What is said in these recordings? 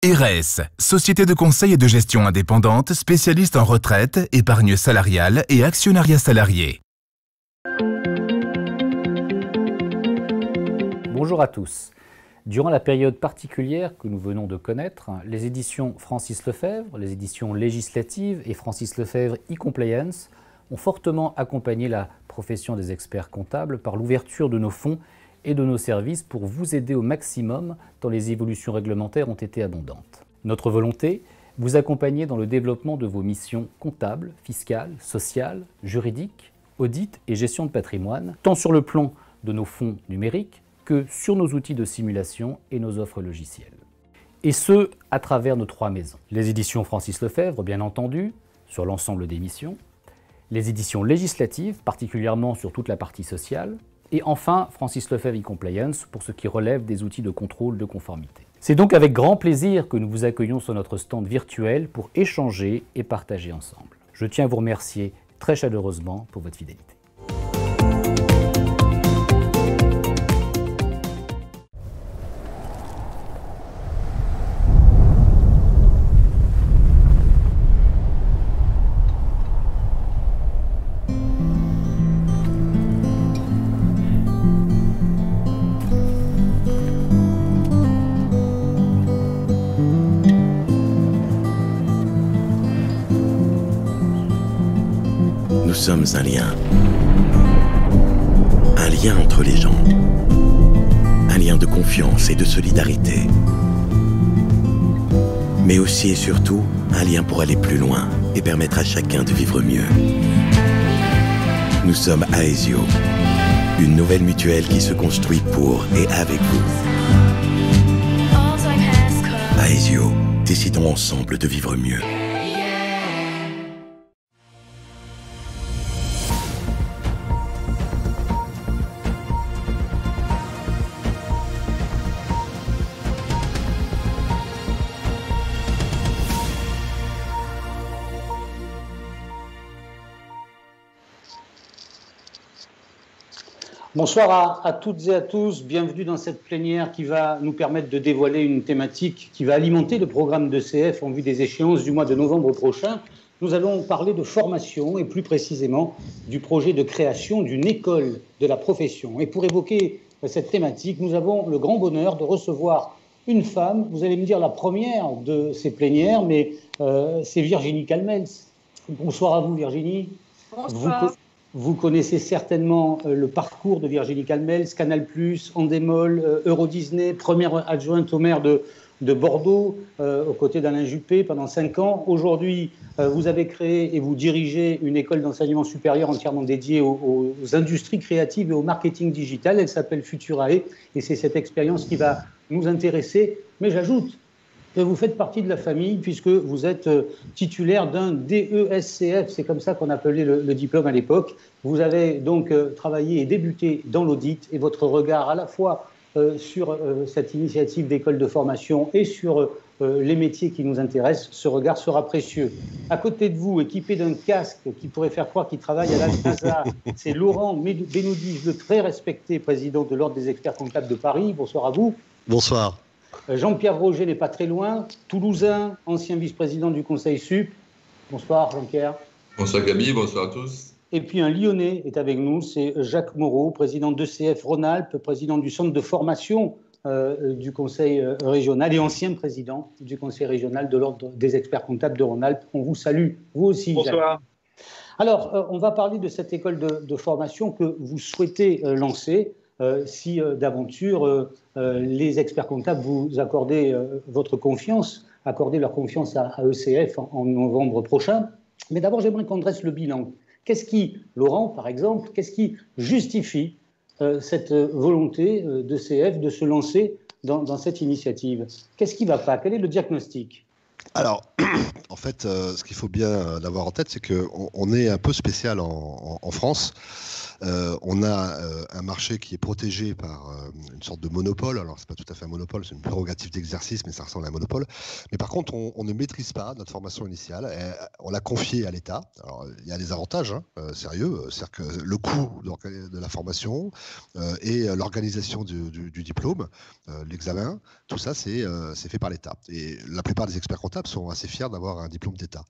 ERES, société de conseil et de gestion indépendante, spécialiste en retraite, épargne salariale et actionnariat salarié. Bonjour à tous. Durant la période particulière que nous venons de connaître, les éditions Francis Lefebvre, les éditions législatives et Francis Lefebvre e-Compliance ont fortement accompagné la profession des experts comptables par l'ouverture de nos fonds et de nos services pour vous aider au maximum tant les évolutions réglementaires ont été abondantes. Notre volonté, vous accompagner dans le développement de vos missions comptables, fiscales, sociales, juridiques, audit et gestion de patrimoine, tant sur le plan de nos fonds numériques que sur nos outils de simulation et nos offres logicielles. Et ce, à travers nos 3 maisons. Les éditions Francis Lefebvre, bien entendu, sur l'ensemble des missions, les éditions législatives, particulièrement sur toute la partie sociale, et enfin Francis Lefebvre e-Compliance pour ce qui relève des outils de contrôle de conformité. C'est donc avec grand plaisir que nous vous accueillons sur notre stand virtuel pour échanger et partager ensemble. Je tiens à vous remercier très chaleureusement pour votre fidélité. Nous sommes un lien entre les gens, un lien de confiance et de solidarité, mais aussi et surtout un lien pour aller plus loin et permettre à chacun de vivre mieux. Nous sommes Aesio, une nouvelle mutuelle qui se construit pour et avec vous. Aesio, décidons ensemble de vivre mieux. Bonsoir à toutes et à tous, bienvenue dans cette plénière qui va nous permettre de dévoiler une thématique qui va alimenter le programme d'ECF en vue des échéances du mois de novembre prochain. Nous allons parler de formation et plus précisément du projet de création d'une école de la profession. Et pour évoquer cette thématique, nous avons le grand bonheur de recevoir une femme, vous allez me dire la première de ces plénières, mais c'est Virginie Calmels. Bonsoir à vous Virginie. Bonsoir. Vous connaissez certainement le parcours de Virginie Calmels, Canal+, Endemol, Euro Disney, première adjointe au maire de Bordeaux, aux côtés d'Alain Juppé pendant 5 ans. Aujourd'hui, vous avez créé et vous dirigez une école d'enseignement supérieur entièrement dédiée aux industries créatives et au marketing digital. Elle s'appelle Futurae et c'est cette expérience qui va nous intéresser. Mais j'ajoute que vous faites partie de la famille puisque vous êtes titulaire d'un DESCF, c'est comme ça qu'on appelait le diplôme à l'époque. Vous avez donc travaillé et débuté dans l'audit et votre regard à la fois sur cette initiative d'école de formation et sur les métiers qui nous intéressent, ce regard sera précieux. À côté de vous, équipé d'un casque qui pourrait faire croire qu'il travaille à la NASA, c'est Laurent Bénoudis, le très respecté président de l'Ordre des experts comptables de Paris. Bonsoir à vous. Bonsoir. Jean-Pierre Roger n'est pas très loin, toulousain, ancien vice-président du Conseil Sup. Bonsoir Jean-Pierre. Bonsoir Gabi, bonsoir à tous. Et puis un Lyonnais est avec nous, c'est Jacques Moreau, président d'ECF Rhône-Alpes, président du centre de formation du Conseil régional et ancien président du Conseil régional de l'Ordre des experts comptables de Rhône-Alpes. On vous salue, vous aussi Jacques. Bonsoir. Alors, on va parler de cette école de formation que vous souhaitez lancer. Si d'aventure les experts comptables vous accordez votre confiance, accordez leur confiance à ECF en novembre prochain. Mais d'abord, j'aimerais qu'on dresse le bilan. Qu'est-ce qui, Laurent par exemple, qu'est-ce qui justifie cette volonté d'ECF de se lancer dans cette initiative? Qu'est-ce qui ne va pas? Quel est le diagnostic? Alors, en fait, ce qu'il faut bien avoir en tête, c'est qu'on est un peu spécial en France. On a un marché qui est protégé par une sorte de monopole. Alors, c'est pas tout à fait un monopole, c'est une prérogative d'exercice, mais ça ressemble à un monopole. Mais par contre, on ne maîtrise pas notre formation initiale. On l'a confiée à l'État. Alors, il y a des avantages sérieux. C'est-à-dire que le coût de la formation et l'organisation du diplôme, l'examen, tout ça, c'est fait par l'État. Et la plupart des experts comptables sont assez fiers d'avoir un diplôme d'État.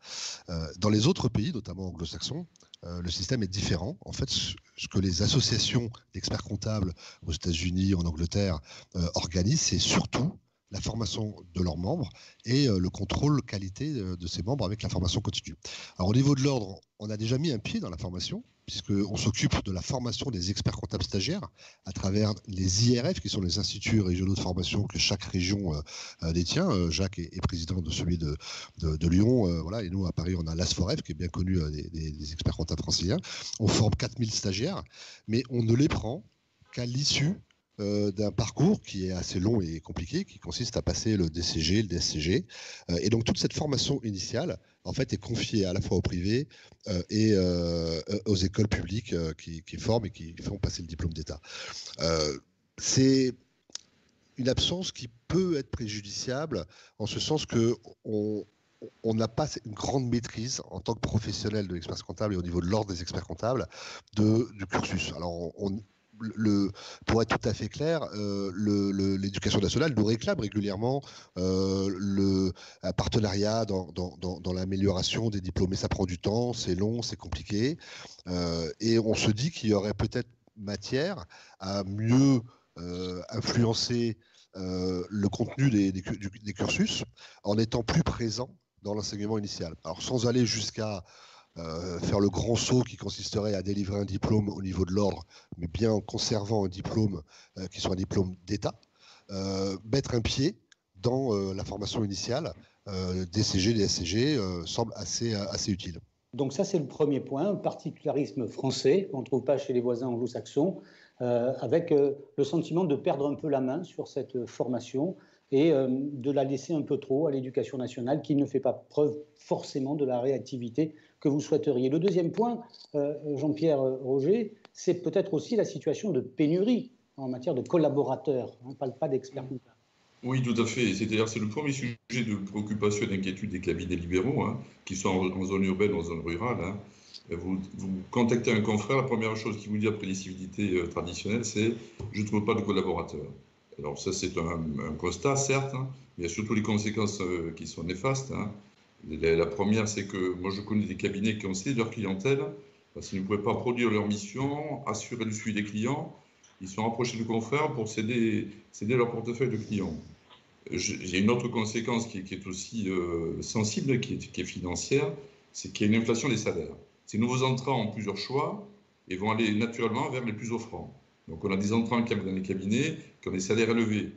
Dans les autres pays, notamment anglo-saxons, le système est différent. En fait, ce que les associations d'experts comptables aux États-Unis, en Angleterre, organisent, c'est surtout la formation de leurs membres et le contrôle qualité de ces membres avec la formation continue. Alors au niveau de l'ordre, on a déjà mis un pied dans la formation, puisqu'on s'occupe de la formation des experts comptables stagiaires à travers les IRF, qui sont les instituts régionaux de formation que chaque région détient. Jacques est président de celui de Lyon, voilà, et nous à Paris on a l'ASFOREF, qui est bien connu des experts comptables franciliens. On forme 4000 stagiaires, mais on ne les prend qu'à l'issue d'un parcours qui est assez long et compliqué, qui consiste à passer le DCG, le DSCG. Et donc toute cette formation initiale, en fait, est confiée à la fois au privé et aux écoles publiques qui forment et qui font passer le diplôme d'État. C'est une absence qui peut être préjudiciable en ce sens que on n'a pas une grande maîtrise en tant que professionnel de l'expertise comptable et au niveau de l'ordre des experts comptables du cursus. Alors pour être tout à fait clair, l'éducation nationale nous réclame régulièrement le partenariat dans l'amélioration des diplômes. Mais ça prend du temps, c'est long, c'est compliqué. Et on se dit qu'il y aurait peut-être matière à mieux influencer le contenu des cursus en étant plus présent dans l'enseignement initial. Alors sans aller jusqu'à faire le grand saut qui consisterait à délivrer un diplôme au niveau de l'ordre, mais bien en conservant un diplôme qui soit un diplôme d'État, mettre un pied dans la formation initiale, DCG, DSCG, semble assez utile. Donc ça, c'est le premier point, un particularisme français qu'on ne trouve pas chez les voisins anglo-saxons, avec le sentiment de perdre un peu la main sur cette formation et de la laisser un peu trop à l'éducation nationale, qui ne fait pas preuve forcément de la réactivité que vous souhaiteriez. Le deuxième point, Jean-Pierre Roger, c'est peut-être aussi la situation de pénurie en matière de collaborateurs. On ne parle pas d'experts comptables. Oui, tout à fait. C'est-à-dire c'est le premier sujet de préoccupation et d'inquiétude des cabinets libéraux, qui sont en zone urbaine ou en zone rurale. Vous contactez un confrère, la première chose qu'il vous dit après les civilités traditionnelles, c'est « je ne trouve pas de collaborateurs ». Alors ça, c'est un constat, certes, mais il y a surtout les conséquences qui sont néfastes. La première, c'est que moi, je connais des cabinets qui ont cédé leur clientèle parce qu'ils ne pouvaient pas produire leur mission, assurer le suivi des clients. Ils sont rapprochés du confrère pour céder leur portefeuille de clients. J'ai une autre conséquence qui est aussi sensible, qui est financière, c'est qu'il y a une inflation des salaires. Ces nouveaux entrants ont plusieurs choix et vont aller naturellement vers les plus offrants. Donc on a des entrants qui arrivent dans les cabinets qui ont des salaires élevés.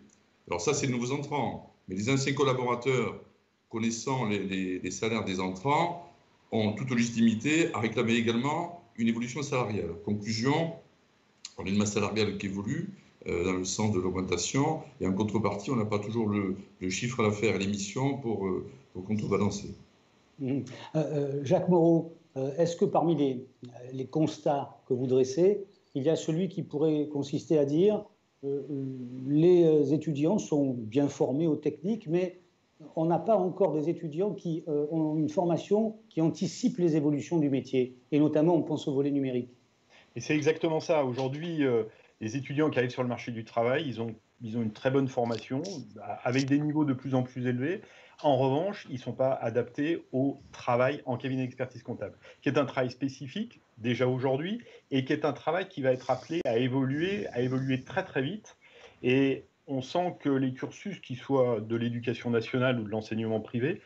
Alors ça, c'est les nouveaux entrants. Mais les anciens collaborateurs, connaissant les salaires des entrants, ont toute légitimité à réclamer également une évolution salariale. Conclusion, on a une masse salariale qui évolue dans le sens de l'augmentation, et en contrepartie, on n'a pas toujours le chiffre d'affaires et les missions pour contrebalancer. Jacques Moreau, est-ce que parmi les constats que vous dressez, il y a celui qui pourrait consister à dire les étudiants sont bien formés aux techniques, mais on n'a pas encore des étudiants qui ont une formation qui anticipe les évolutions du métier, et notamment on pense au volet numérique. Et c'est exactement ça. Aujourd'hui, les étudiants qui arrivent sur le marché du travail, ils ont une très bonne formation, avec des niveaux de plus en plus élevés. En revanche, ils ne sont pas adaptés au travail en cabinet d'expertise comptable, qui est un travail spécifique, déjà aujourd'hui, et qui est un travail qui va être appelé à évoluer très très vite. Et on sent que les cursus, qu'ils soient de l'éducation nationale ou de l'enseignement privé,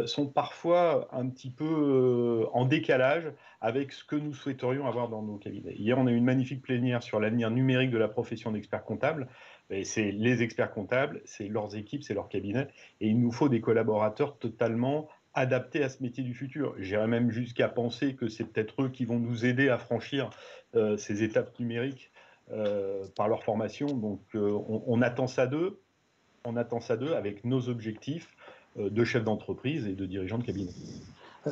sont parfois un petit peu en décalage avec ce que nous souhaiterions avoir dans nos cabinets. Hier, on a eu une magnifique plénière sur l'avenir numérique de la profession d'expert comptable. C'est les experts comptables, c'est leurs équipes, c'est leurs cabinets. Et il nous faut des collaborateurs totalement adaptés à ce métier du futur. J'irais même jusqu'à penser que c'est peut-être eux qui vont nous aider à franchir ces étapes numériques par leur formation. Donc on attend ça d'eux. On attend ça d'eux avec nos objectifs de chefs d'entreprise et de dirigeants de cabinet.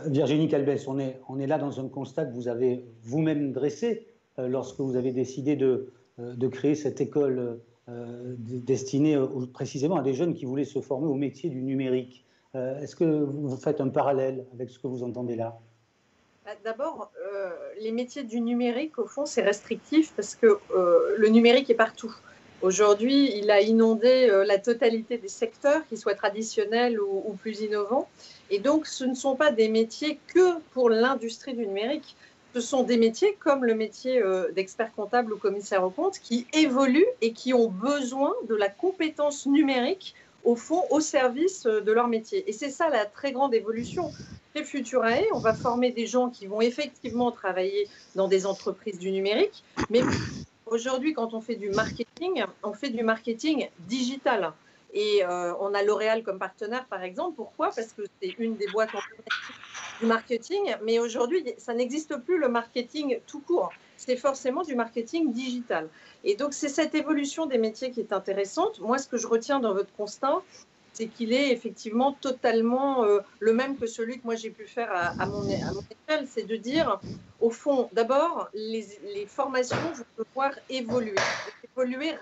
Virginie Calbès, on est là dans un constat que vous avez vous-même dressé. lorsque vous avez décidé de créer cette école destinée précisément à des jeunes qui voulaient se former au métier du numérique. Est-ce que vous faites un parallèle avec ce que vous entendez là? D'abord, les métiers du numérique, au fond, c'est restrictif parce que le numérique est partout. Aujourd'hui, il a inondé la totalité des secteurs, qu'ils soient traditionnels ou plus innovants. Et donc, ce ne sont pas des métiers que pour l'industrie du numérique. Ce sont des métiers comme le métier d'expert comptable ou commissaire aux comptes qui évoluent et qui ont besoin de la compétence numérique, au fond, au service de leur métier. Et c'est ça la très grande évolution. Chez Futurae, on va former des gens qui vont effectivement travailler dans des entreprises du numérique, mais aujourd'hui, quand on fait du marketing digital. Et on a L'Oréal comme partenaire, par exemple. Pourquoi? Parce que c'est une des boîtes du marketing. Mais aujourd'hui, ça n'existe plus le marketing tout court. C'est forcément du marketing digital. Et donc, c'est cette évolution des métiers qui est intéressante. Moi, ce que je retiens dans votre constat, c'est qu'il est effectivement totalement le même que celui que moi j'ai pu faire à mon échelle. C'est de dire, au fond, d'abord, les formations vont devoir évoluer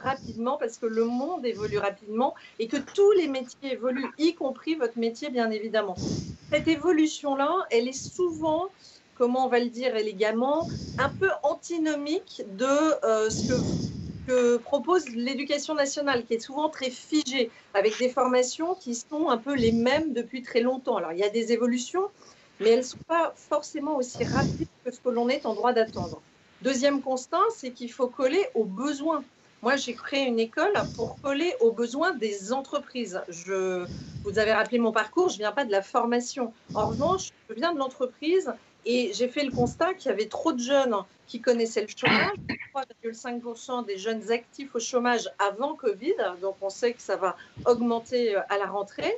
rapidement parce que le monde évolue rapidement et que tous les métiers évoluent, y compris votre métier, bien évidemment. Cette évolution-là, elle est souvent, comment on va le dire élégamment, un peu antinomique de ce que propose l'éducation nationale, qui est souvent très figée, avec des formations qui sont un peu les mêmes depuis très longtemps. Alors, il y a des évolutions, mais elles ne sont pas forcément aussi rapides que ce que l'on est en droit d'attendre. Deuxième constat, c'est qu'il faut coller aux besoins. Moi, j'ai créé une école pour coller aux besoins des entreprises. Vous avez rappelé mon parcours, je ne viens pas de la formation. En revanche, je viens de l'entreprise et j'ai fait le constat qu'il y avait trop de jeunes qui connaissaient le chômage. 3,5% des jeunes actifs au chômage avant Covid, donc on sait que ça va augmenter à la rentrée.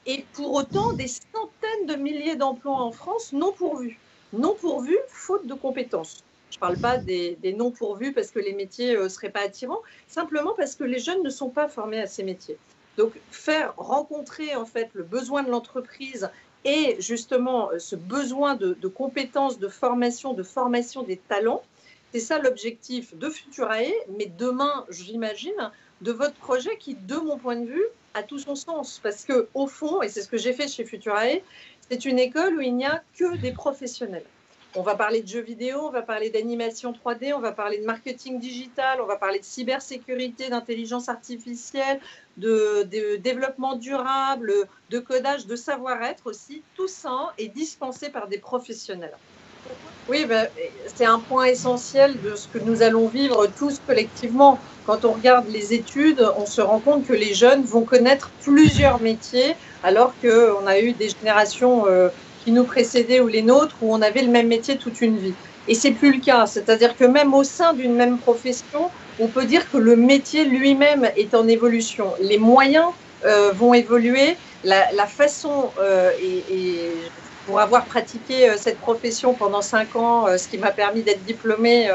Et pour autant, des centaines de milliers d'emplois en France non pourvus. Non pourvus, faute de compétences. Je ne parle pas des non pourvus parce que les métiers ne seraient pas attirants, simplement parce que les jeunes ne sont pas formés à ces métiers. Donc, faire rencontrer en fait le besoin de l'entreprise et justement ce besoin de compétences, de formation des talents, c'est ça l'objectif de Futurae, mais demain, j'imagine, de votre projet qui, de mon point de vue, a tout son sens. Parce qu'au fond, et c'est ce que j'ai fait chez Futurae, c'est une école où il n'y a que des professionnels. On va parler de jeux vidéo, on va parler d'animation 3D, on va parler de marketing digital, on va parler de cybersécurité, d'intelligence artificielle, de développement durable, de codage, de savoir-être aussi. Tout ça est dispensé par des professionnels. Oui, c'est un point essentiel de ce que nous allons vivre tous collectivement. Quand on regarde les études, on se rend compte que les jeunes vont connaître plusieurs métiers, alors qu'on a eu des générations qui nous précédaient ou les nôtres où on avait le même métier toute une vie. Et c'est plus le cas. C'est-à-dire que même au sein d'une même profession, on peut dire que le métier lui-même est en évolution. Les moyens vont évoluer, la façon et pour avoir pratiqué cette profession pendant 5 ans, ce qui m'a permis d'être diplômée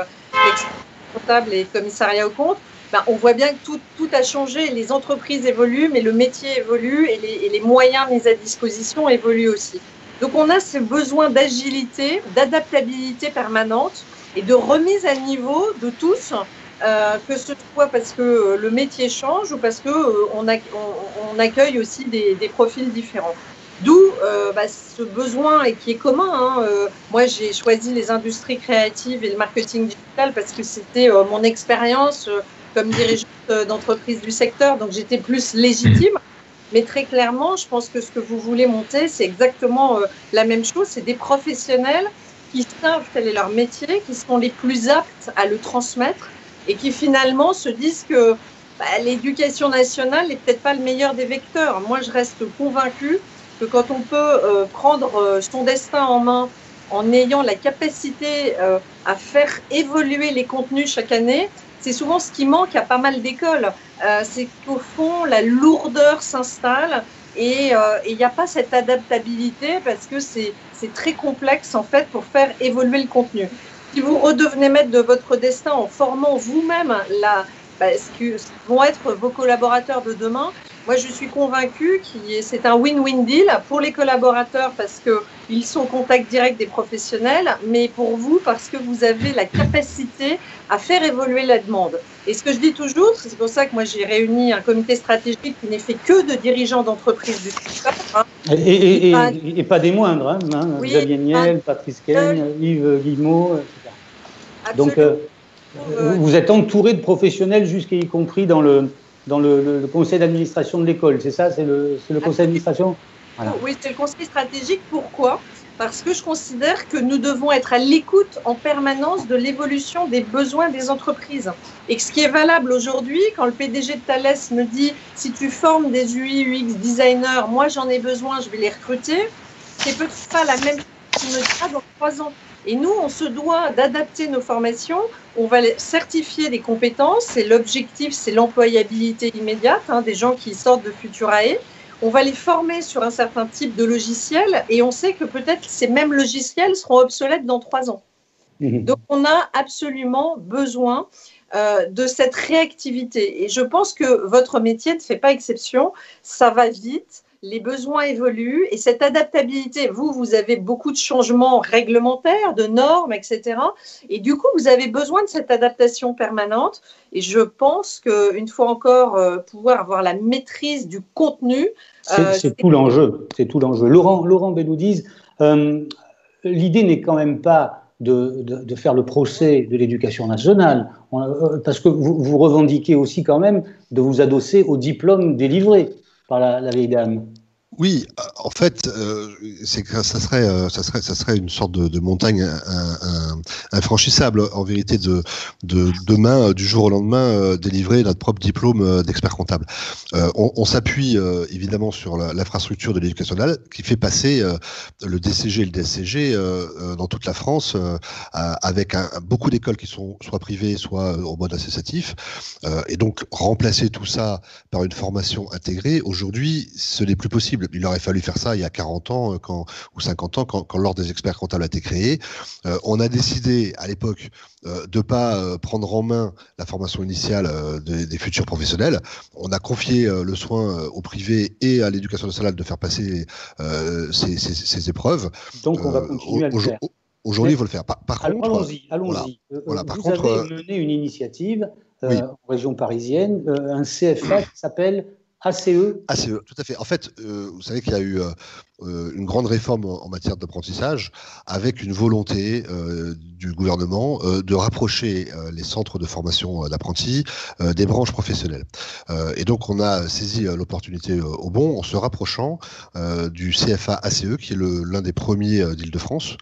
comptable et commissariat aux comptes, on voit bien que tout a changé. Les entreprises évoluent, mais le métier évolue et les moyens mis à disposition évoluent aussi. Donc, on a ce besoin d'agilité, d'adaptabilité permanente et de remise à niveau de tous, que ce soit parce que le métier change ou parce qu'on accueille aussi des profils différents. D'où ce besoin et qui est commun. Moi, j'ai choisi les industries créatives et le marketing digital parce que c'était mon expérience comme dirigeante d'entreprise du secteur, donc j'étais plus légitime. Mais très clairement, je pense que ce que vous voulez monter, c'est exactement la même chose. C'est des professionnels qui savent quel est leur métier, qui sont les plus aptes à le transmettre et qui finalement se disent que l'éducation nationale n'est peut-être pas le meilleur des vecteurs. Moi, je reste convaincue que quand on peut prendre son destin en main en ayant la capacité à faire évoluer les contenus chaque année, c'est souvent ce qui manque à pas mal d'écoles. C'est qu'au fond, la lourdeur s'installe et il n'y a pas cette adaptabilité parce que c'est très complexe en fait pour faire évoluer le contenu. Si vous redevenez maître de votre destin en formant vous-même ce que vont être vos collaborateurs de demain, moi je suis convaincue que c'est un win-win deal pour les collaborateurs parce que ils sont au contact direct des professionnels, mais pour vous, parce que vous avez la capacité à faire évoluer la demande. Et ce que je dis toujours, c'est pour ça que moi j'ai réuni un comité stratégique qui n'est fait que de dirigeants d'entreprises du secteur. Et pas des moindres, hein, oui, Xavier Niel, Patrice Kane, Yves Guillemot, etc. Donc vous êtes entouré de professionnels jusqu'y compris dans le conseil d'administration de l'école, c'est ça? C'est le conseil d'administration? Voilà. Oui, c'est le conseil stratégique. Pourquoi? Parce que je considère que nous devons être à l'écoute en permanence de l'évolution des besoins des entreprises. Et que ce qui est valable aujourd'hui, quand le PDG de Thales me dit « si tu formes des UI, UX designers, moi j'en ai besoin, je vais les recruter », c'est peut-être pas la même chose qu'il me dira dans 3 ans. Et nous, on se doit d'adapter nos formations, on va certifier des compétences, et l'objectif, c'est l'employabilité immédiate, des gens qui sortent de Futurae. On va les former sur un certain type de logiciel et on sait que peut-être ces mêmes logiciels seront obsolètes dans 3 ans. Donc, on a absolument besoin de cette réactivité. Et je pense que votre métier ne fait pas exception. Ça va vite, les besoins évoluent et cette adaptabilité, vous avez beaucoup de changements réglementaires, de normes, etc. Et du coup, vous avez besoin de cette adaptation permanente. Et je pense qu'une fois encore, pouvoir avoir la maîtrise du contenu. C'est tout l'enjeu. C'est tout l'enjeu. Laurent Belloudiz, l'idée n'est quand même pas de faire le procès de l'éducation nationale, parce que vous revendiquez aussi quand même de vous adosser au diplôme délivré par la vieille dame. Oui, en fait, c'est que ça serait une sorte de montagne infranchissable, en vérité, de demain, du jour au lendemain, délivrer notre propre diplôme d'expert comptable. On s'appuie évidemment sur l'infrastructure de l'éducation nationale qui fait passer le DCG et le DSCG dans toute la France, avec beaucoup d'écoles qui sont soit privées, soit en mode associatif, et donc remplacer tout ça par une formation intégrée. Aujourd'hui, ce n'est plus possible. Il aurait fallu faire ça il y a 40 ans ou 50 ans, quand l'ordre des experts comptables a été créé. On a décidé à l'époque de ne pas prendre en main la formation initiale des futurs professionnels. On a confié le soin au privé et à l'éducation nationale de faire passer ces épreuves. Donc on va continuer à le faire. Aujourd'hui, il faut le faire. Allons-y. Voilà, vous avez mené une initiative en région parisienne, un CFA qui s'appelle ACE, tout à fait. En fait, vous savez qu'il y a eu une grande réforme en matière d'apprentissage, avec une volonté du gouvernement de rapprocher les centres de formation d'apprentis des branches professionnelles. Et donc, on a saisi l'opportunité au bon en se rapprochant du CFA ACE, qui est l'un des premiers d'Île-de-France,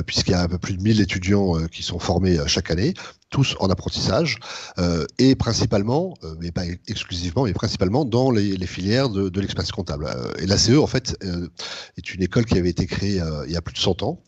puisqu'il y a un peu plus de 1000 étudiants qui sont formés chaque année, tous en apprentissage, et principalement, mais pas exclusivement, mais principalement dans les filières de l'expertise comptable. Et l'ACE, en fait, est une école qui avait été créée il y a plus de 100 ans,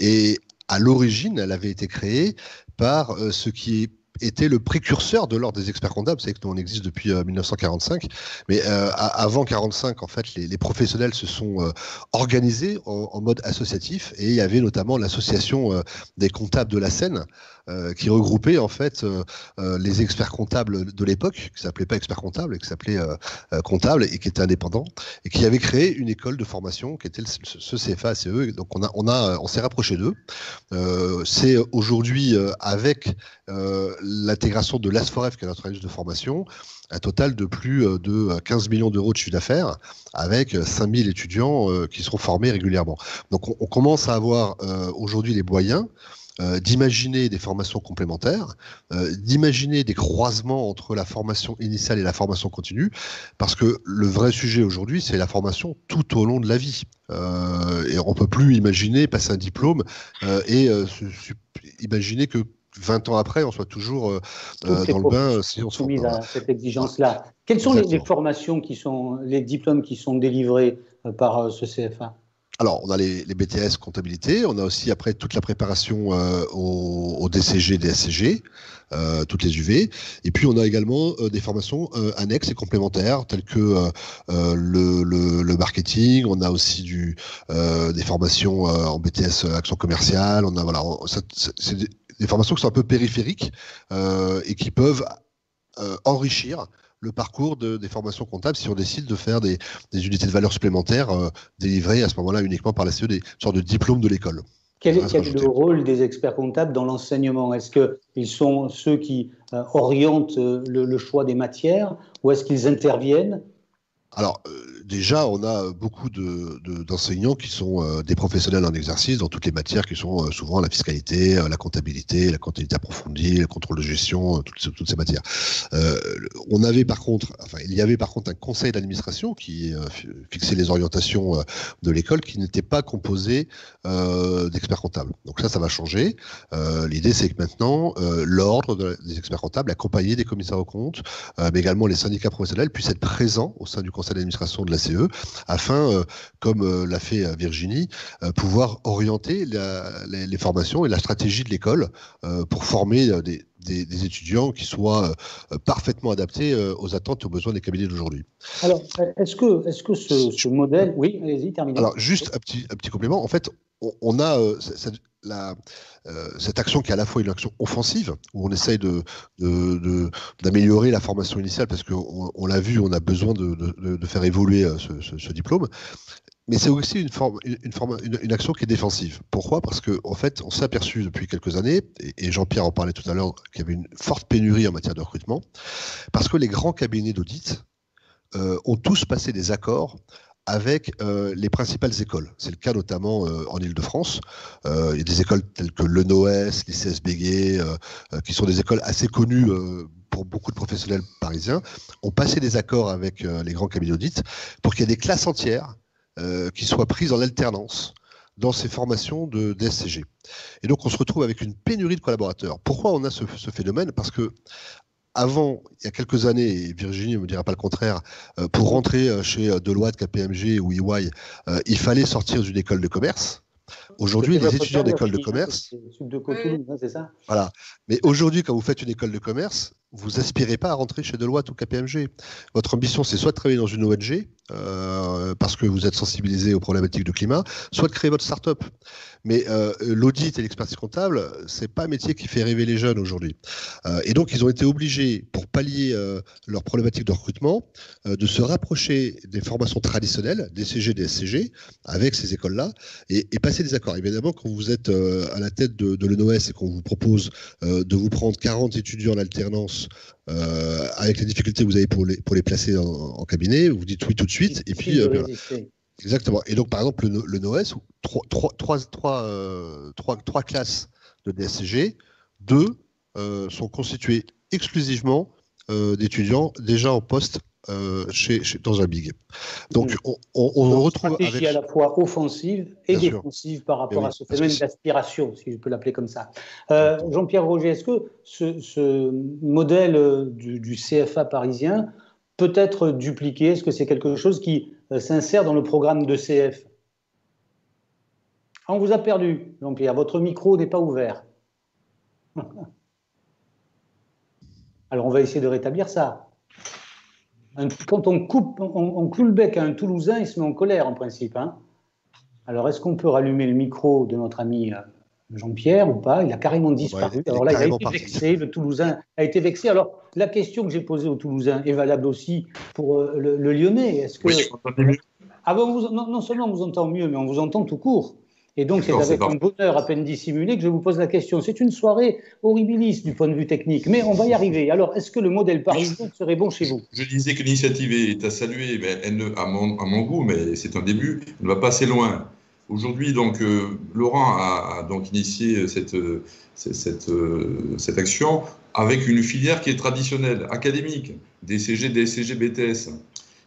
et à l'origine, elle avait été créée par ce qui était le précurseur de l'ordre des experts comptables. Vous savez que nous, on existe depuis 1945, mais avant 1945, en fait, les professionnels se sont organisés en mode associatif, et il y avait notamment l'association des comptables de la Seine, qui regroupait en fait les experts comptables de l'époque, qui s'appelait pas experts comptables, qui s'appelait comptables, et qui était indépendant, et qui avait créé une école de formation qui était ce CFA ACE. Donc on s'est rapproché d'eux. C'est aujourd'hui avec l'intégration de l'ASFOREF, qui est notre organisme de formation, un total de plus de 15 millions d'euros de chiffre d'affaires, avec 5000 étudiants qui seront formés régulièrement. Donc on commence à avoir aujourd'hui les moyens d'imaginer des formations complémentaires, d'imaginer des croisements entre la formation initiale et la formation continue, parce que le vrai sujet aujourd'hui, c'est la formation tout au long de la vie. Et on ne peut plus imaginer passer un diplôme et imaginer que 20 ans après, on soit toujours dans le bain si on se soumise à cette exigence-là. Quelles sont les formations les diplômes qui sont délivrés par ce CFA ? Alors, on a les BTS comptabilité, on a aussi après toute la préparation au DCG, DSCG, toutes les UV, et puis on a également des formations annexes et complémentaires, telles que le marketing, on a aussi des formations en BTS action commerciale, c'est des formations qui sont un peu périphériques et qui peuvent enrichir le parcours des formations comptables si on décide de faire des unités de valeur supplémentaires délivrées à ce moment-là uniquement par la CE, des sortes de diplômes de l'école. Quel est le rôle des experts comptables dans l'enseignement? Est-ce qu'ils sont ceux qui orientent le choix des matières ou est-ce qu'ils interviennent? Alors, déjà, on a beaucoup d'enseignants qui sont des professionnels en exercice dans toutes les matières qui sont souvent la fiscalité, la comptabilité approfondie, le contrôle de gestion, toutes ces matières. Il y avait par contre un conseil d'administration qui fixait les orientations de l'école qui n'était pas composé d'experts comptables. Donc ça va changer. L'idée, c'est que maintenant, l'ordre des experts comptables, accompagné des commissaires aux comptes, mais également les syndicats professionnels, puissent être présents au sein du conseil d'administration de la CE, afin, comme l'a fait Virginie, pouvoir orienter les formations et la stratégie de l'école pour former des étudiants qui soient parfaitement adaptés aux attentes et aux besoins des cabinets d'aujourd'hui. Alors, est-ce que ce modèle... Oui, allez-y, terminez. Alors, juste un petit complément. En fait, on a cette action qui est à la fois une action offensive, où on essaye d'améliorer la formation initiale, parce qu'on l'a vu, on a besoin de faire évoluer ce diplôme. Mais c'est aussi une action qui est défensive. Pourquoi? Parce qu'en fait, on s'est aperçu depuis quelques années, et Jean-Pierre en parlait tout à l'heure, qu'il y avait une forte pénurie en matière de recrutement, parce que les grands cabinets d'audit ont tous passé des accords avec les principales écoles. C'est le cas notamment en Île-de-France. Il y a des écoles telles que l'ENOS, l'ICS Béguet, qui sont des écoles assez connues pour beaucoup de professionnels parisiens, ont passé des accords avec les grands cabinets d'audit pour qu'il y ait des classes entières qui soient prises en alternance dans ces formations de DSCG. Et donc, on se retrouve avec une pénurie de collaborateurs. Pourquoi on a ce phénomène? Parce que avant, il y a quelques années, et Virginie ne me dira pas le contraire, pour rentrer chez Deloitte, KPMG ou EY, il fallait sortir d'une école de commerce. Aujourd'hui, les étudiants d'école de commerce... C'est ça. Voilà. Mais aujourd'hui, quand vous faites une école de commerce, vous aspirez pas à rentrer chez Deloitte ou KPMG. Votre ambition, c'est soit de travailler dans une ONG, parce que vous êtes sensibilisé aux problématiques de climat, soit de créer votre start-up. Mais l'audit et l'expertise comptable, c'est pas un métier qui fait rêver les jeunes aujourd'hui. Et donc, ils ont été obligés, pour pallier leurs problématiques de recrutement, de se rapprocher des formations traditionnelles, DCG, DSCG, avec ces écoles-là, et passer des accords. Évidemment, quand vous êtes à la tête de l'ENOS et qu'on vous propose de vous prendre 40 étudiants en alternance, avec les difficultés que vous avez pour les placer en cabinet, vous dites oui tout de suite, et puis... Exactement. Et donc, par exemple, le NOS, trois classes de DSCG, 2 sont constituées exclusivement d'étudiants déjà en poste dans un big. Donc, on retrouve une stratégie avec... à la fois offensive et défensive par rapport à ce phénomène d'aspiration, si je peux l'appeler comme ça. Jean-Pierre Roger, est-ce que ce modèle du CFA parisien peut être dupliqué? Est-ce que c'est quelque chose qui s'insère dans le programme de CF? On vous a perdu, Jean-Pierre. Votre micro n'est pas ouvert. Alors, on va essayer de rétablir ça. Quand on cloue le bec à un Toulousain, il se met en colère, en principe. Hein. Alors, est-ce qu'on peut rallumer le micro de notre ami Jean-Pierre ou pas? Il a carrément disparu. Alors là, il a été vexé. Le Toulousain a été vexé. Alors, la question que j'ai posée au Toulousain est valable aussi pour le Lyonnais. Est-ce que... Oui, non seulement on vous entend mieux, mais on vous entend tout court. Et donc, c'est avec un bonheur à peine dissimulé que je vous pose la question. C'est une soirée horribiliste du point de vue technique, mais on va y arriver. Alors, est-ce que le modèle parisien serait bon chez vous? Je disais que l'initiative est à saluer, mais à mon goût, mais c'est un début, elle ne va pas assez loin. Aujourd'hui, donc, Laurent a donc initié cette action avec une filière qui est traditionnelle, académique, DCG, DSCG, BTS.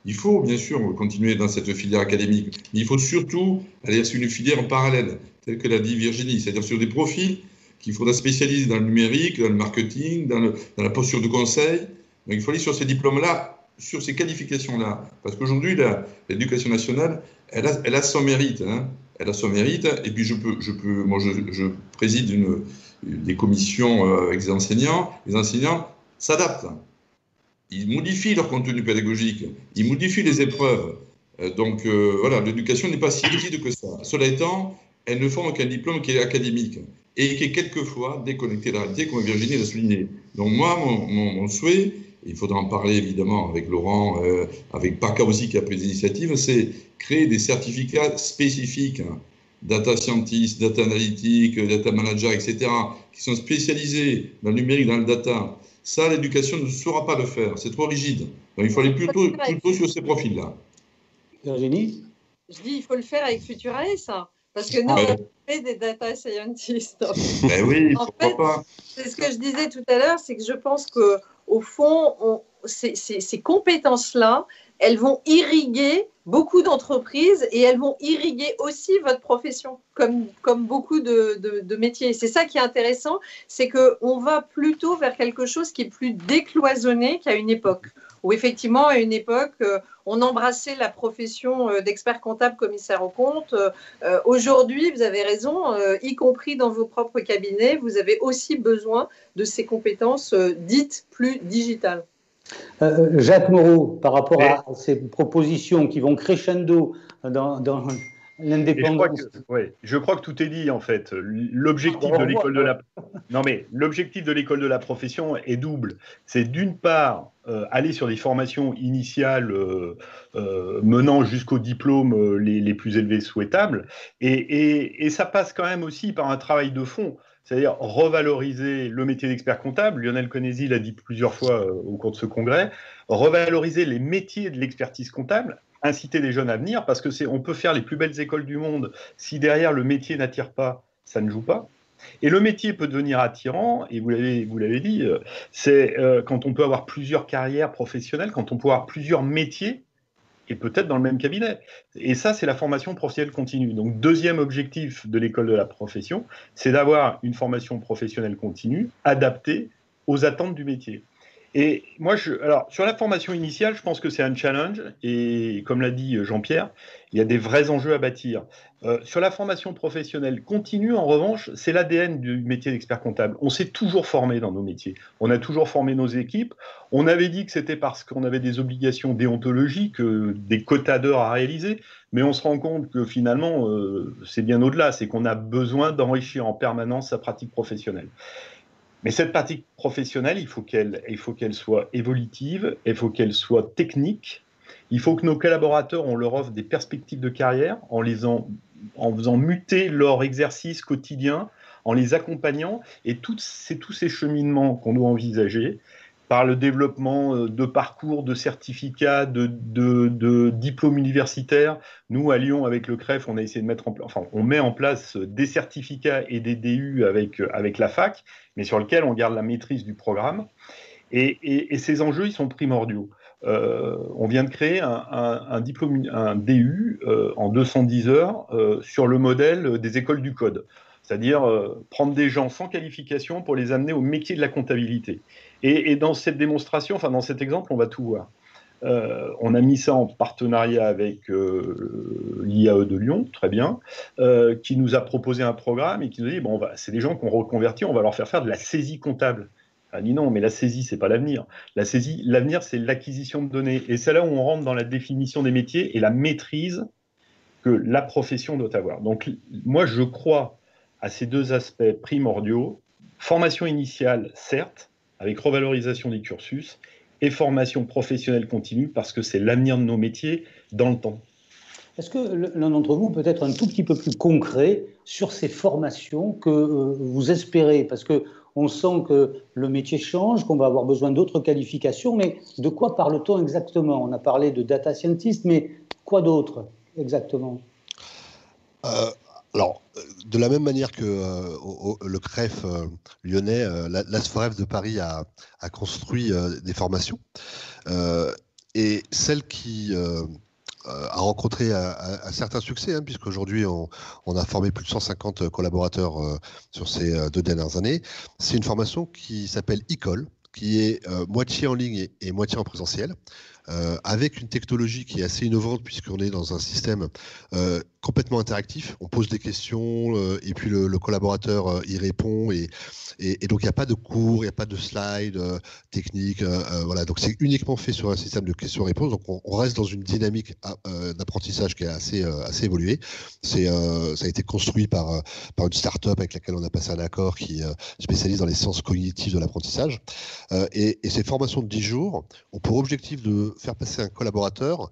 Il faut bien sûr continuer dans cette filière académique, mais il faut surtout aller sur une filière en parallèle, telle que l'a dit Virginie, c'est-à-dire sur des profils qu'il faudra spécialiser dans le numérique, dans le marketing, dans la posture de conseil. Donc il faut aller sur ces diplômes-là, sur ces qualifications-là, parce qu'aujourd'hui, l'éducation nationale, elle a son mérite. Hein. Elle a son mérite, et puis je préside des commissions avec les enseignants s'adaptent. Ils modifient leur contenu pédagogique, ils modifient les épreuves. Donc voilà, l'éducation n'est pas si rigide que ça. Cela étant, elle ne forme qu'un diplôme qui est académique et qui est quelquefois déconnecté de la réalité, comme Virginie l'a souligné. Donc moi, mon souhait il faudra en parler évidemment avec Laurent, avec PACA aussi qui a pris des initiatives, c'est créer des certificats spécifiques, hein, data scientist, data analytic, data manager, etc., qui sont spécialisés dans le numérique, dans le data. Ça, l'éducation ne saura pas le faire, c'est trop rigide. Donc, il faut aller plutôt sur ces profils-là. Virginie ? Je dis, il faut le faire avec Futurae, ça. Parce que nous, on fait des data scientists. Ben oui, en fait, c'est ce que je disais tout à l'heure, c'est que je pense qu'au fond, ces compétences-là, elles vont irriguer beaucoup d'entreprises et elles vont irriguer aussi votre profession, comme beaucoup de métiers. C'est ça qui est intéressant, c'est qu'on va plutôt vers quelque chose qui est plus décloisonné qu'à une époque. Où effectivement, à une époque, on embrassait la profession d'expert comptable, commissaire aux comptes. Aujourd'hui, vous avez raison, y compris dans vos propres cabinets, vous avez aussi besoin de ces compétences dites plus digitales. Jacques Moreau, par rapport à ces propositions qui vont crescendo dans l'indépendance. Je crois que tout est dit en fait. L'objectif de l'école de l'école de la profession est double. C'est d'une part aller sur des formations initiales menant jusqu'au diplôme les plus élevés souhaitables, et ça passe quand même aussi par un travail de fond. C'est-à-dire revaloriser le métier d'expert comptable. Lionel Conesi l'a dit plusieurs fois au cours de ce congrès. Revaloriser les métiers de l'expertise comptable, inciter les jeunes à venir, parce que on peut faire les plus belles écoles du monde. Si derrière le métier n'attire pas, ça ne joue pas. Et le métier peut devenir attirant, et vous l'avez dit, c'est quand on peut avoir plusieurs carrières professionnelles, quand on peut avoir plusieurs métiers, et peut-être dans le même cabinet. Et ça, c'est la formation professionnelle continue. Donc, deuxième objectif de l'école de la profession, c'est d'avoir une formation professionnelle continue adaptée aux attentes du métier. Et moi, alors, sur la formation initiale, je pense que c'est un challenge, et comme l'a dit Jean-Pierre, il y a des vrais enjeux à bâtir. Sur la formation professionnelle continue, en revanche, c'est l'ADN du métier d'expert comptable. On s'est toujours formé dans nos métiers. On a toujours formé nos équipes. On avait dit que c'était parce qu'on avait des obligations déontologiques, des quotas d'heures à réaliser, mais on se rend compte que finalement, c'est bien au-delà. C'est qu'on a besoin d'enrichir en permanence sa pratique professionnelle. Mais cette pratique professionnelle, il faut qu'elle soit évolutive, il faut qu'elle soit technique. Il faut que nos collaborateurs, on leur offre des perspectives de carrière en faisant muter leur exercice quotidien, en les accompagnant. Et c'est tous ces cheminements qu'on doit envisager par le développement de parcours, de certificats, de diplômes universitaires. Nous, à Lyon, avec le CREF, on a essayé de on met en place des certificats et des DU avec la fac, mais sur lequel on garde la maîtrise du programme. Et ces enjeux, ils sont primordiaux. On vient de créer un DU en 210 heures sur le modèle des écoles du code. C'est-à-dire prendre des gens sans qualification pour les amener au métier de la comptabilité. Et dans cette démonstration, dans cet exemple, on va tout voir. On a mis ça en partenariat avec l'IAE de Lyon, très bien, qui nous a proposé un programme et qui nous dit, c'est des gens qu'on reconvertit, on va leur faire de la saisie comptable. On a dit non, mais la saisie, c'est pas l'avenir. L'avenir, c'est l'acquisition de données. Et c'est là où on rentre dans la définition des métiers et la maîtrise que la profession doit avoir. Donc, moi, je crois à ces deux aspects primordiaux. Formation initiale, certes, avec revalorisation des cursus, et formation professionnelle continue, parce que c'est l'avenir de nos métiers dans le temps. Est-ce que l'un d'entre vous peut être un tout petit peu plus concret sur ces formations que vous espérez? Parce qu'on sent que le métier change, qu'on va avoir besoin d'autres qualifications, mais de quoi parle-t-on exactement? On a parlé de data scientist, mais quoi d'autre exactement? Alors, de la même manière que le CREF lyonnais, l'ASFOREF de Paris a construit des formations, et celle qui a rencontré un certain succès, puisqu'aujourd'hui on a formé plus de 150 collaborateurs sur ces 2 dernières années. C'est une formation qui s'appelle Ecole, qui est moitié en ligne et moitié en présentiel, avec une technologie qui est assez innovante puisqu'on est dans un système complètement interactif. On pose des questions et puis le collaborateur y répond et donc il n'y a pas de cours, il n'y a pas de slide technique. Voilà, donc c'est uniquement fait sur un système de questions-réponses. Donc on reste dans une dynamique d'apprentissage qui est assez évoluée. Ça a été construit par une start-up avec laquelle on a passé un accord qui spécialise dans les sciences cognitives de l'apprentissage. Et ces formations de 10 jours ont pour objectif de faire passer un collaborateur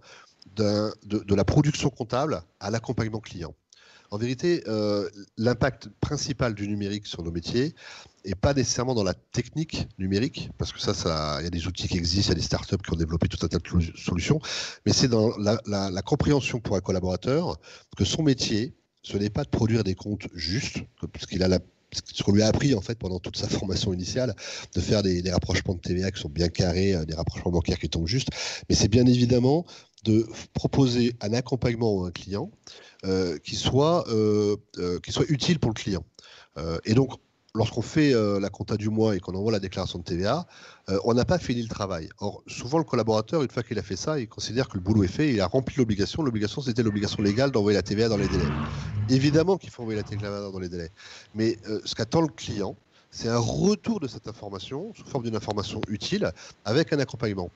de la production comptable à l'accompagnement client. En vérité, l'impact principal du numérique sur nos métiers n'est pas nécessairement dans la technique numérique, parce que il y a des outils qui existent, il y a des startups qui ont développé tout un tas de solutions, mais c'est dans la compréhension pour un collaborateur que son métier, ce n'est pas de produire des comptes justes, parce qu'il a ce qu'on lui a appris en fait pendant toute sa formation initiale, de faire des rapprochements de TVA qui sont bien carrés, des rapprochements bancaires qui tombent justes, mais c'est bien évidemment de proposer un accompagnement à un client qui soit utile pour le client. Et donc, lorsqu'on fait la compta du mois et qu'on envoie la déclaration de TVA, on n'a pas fini le travail. Or, souvent, le collaborateur, une fois qu'il a fait ça, il considère que le boulot est fait, il a rempli l'obligation. L'obligation, c'était l'obligation légale d'envoyer la TVA dans les délais. Évidemment qu'il faut envoyer la TVA dans les délais. Mais ce qu'attend le client, c'est un retour de cette information, sous forme d'une information utile, avec un accompagnement.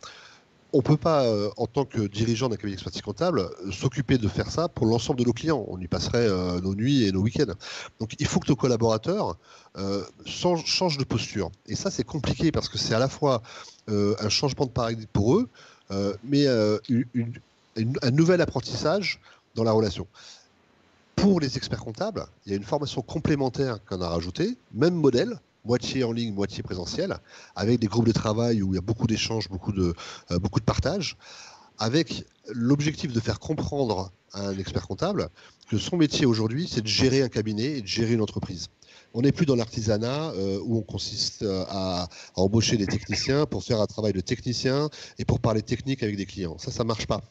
On ne peut pas, en tant que dirigeant d'un cabinet d'expertise comptable, s'occuper de faire ça pour l'ensemble de nos clients. On y passerait nos nuits et nos week-ends. Donc il faut que nos collaborateurs changent de posture. Et ça, c'est compliqué parce que c'est à la fois un changement de paradigme pour eux, mais un nouvel apprentissage dans la relation. Pour les experts comptables, il y a une formation complémentaire qu'on a rajoutée, même modèle, moitié en ligne, moitié présentiel, avec des groupes de travail où il y a beaucoup d'échanges, beaucoup de partage, avec l'objectif de faire comprendre à un expert comptable que son métier aujourd'hui, c'est de gérer un cabinet et de gérer une entreprise. On n'est plus dans l'artisanat où on consiste à embaucher des techniciens pour faire un travail de technicien et pour parler technique avec des clients. Ça ne marche pas.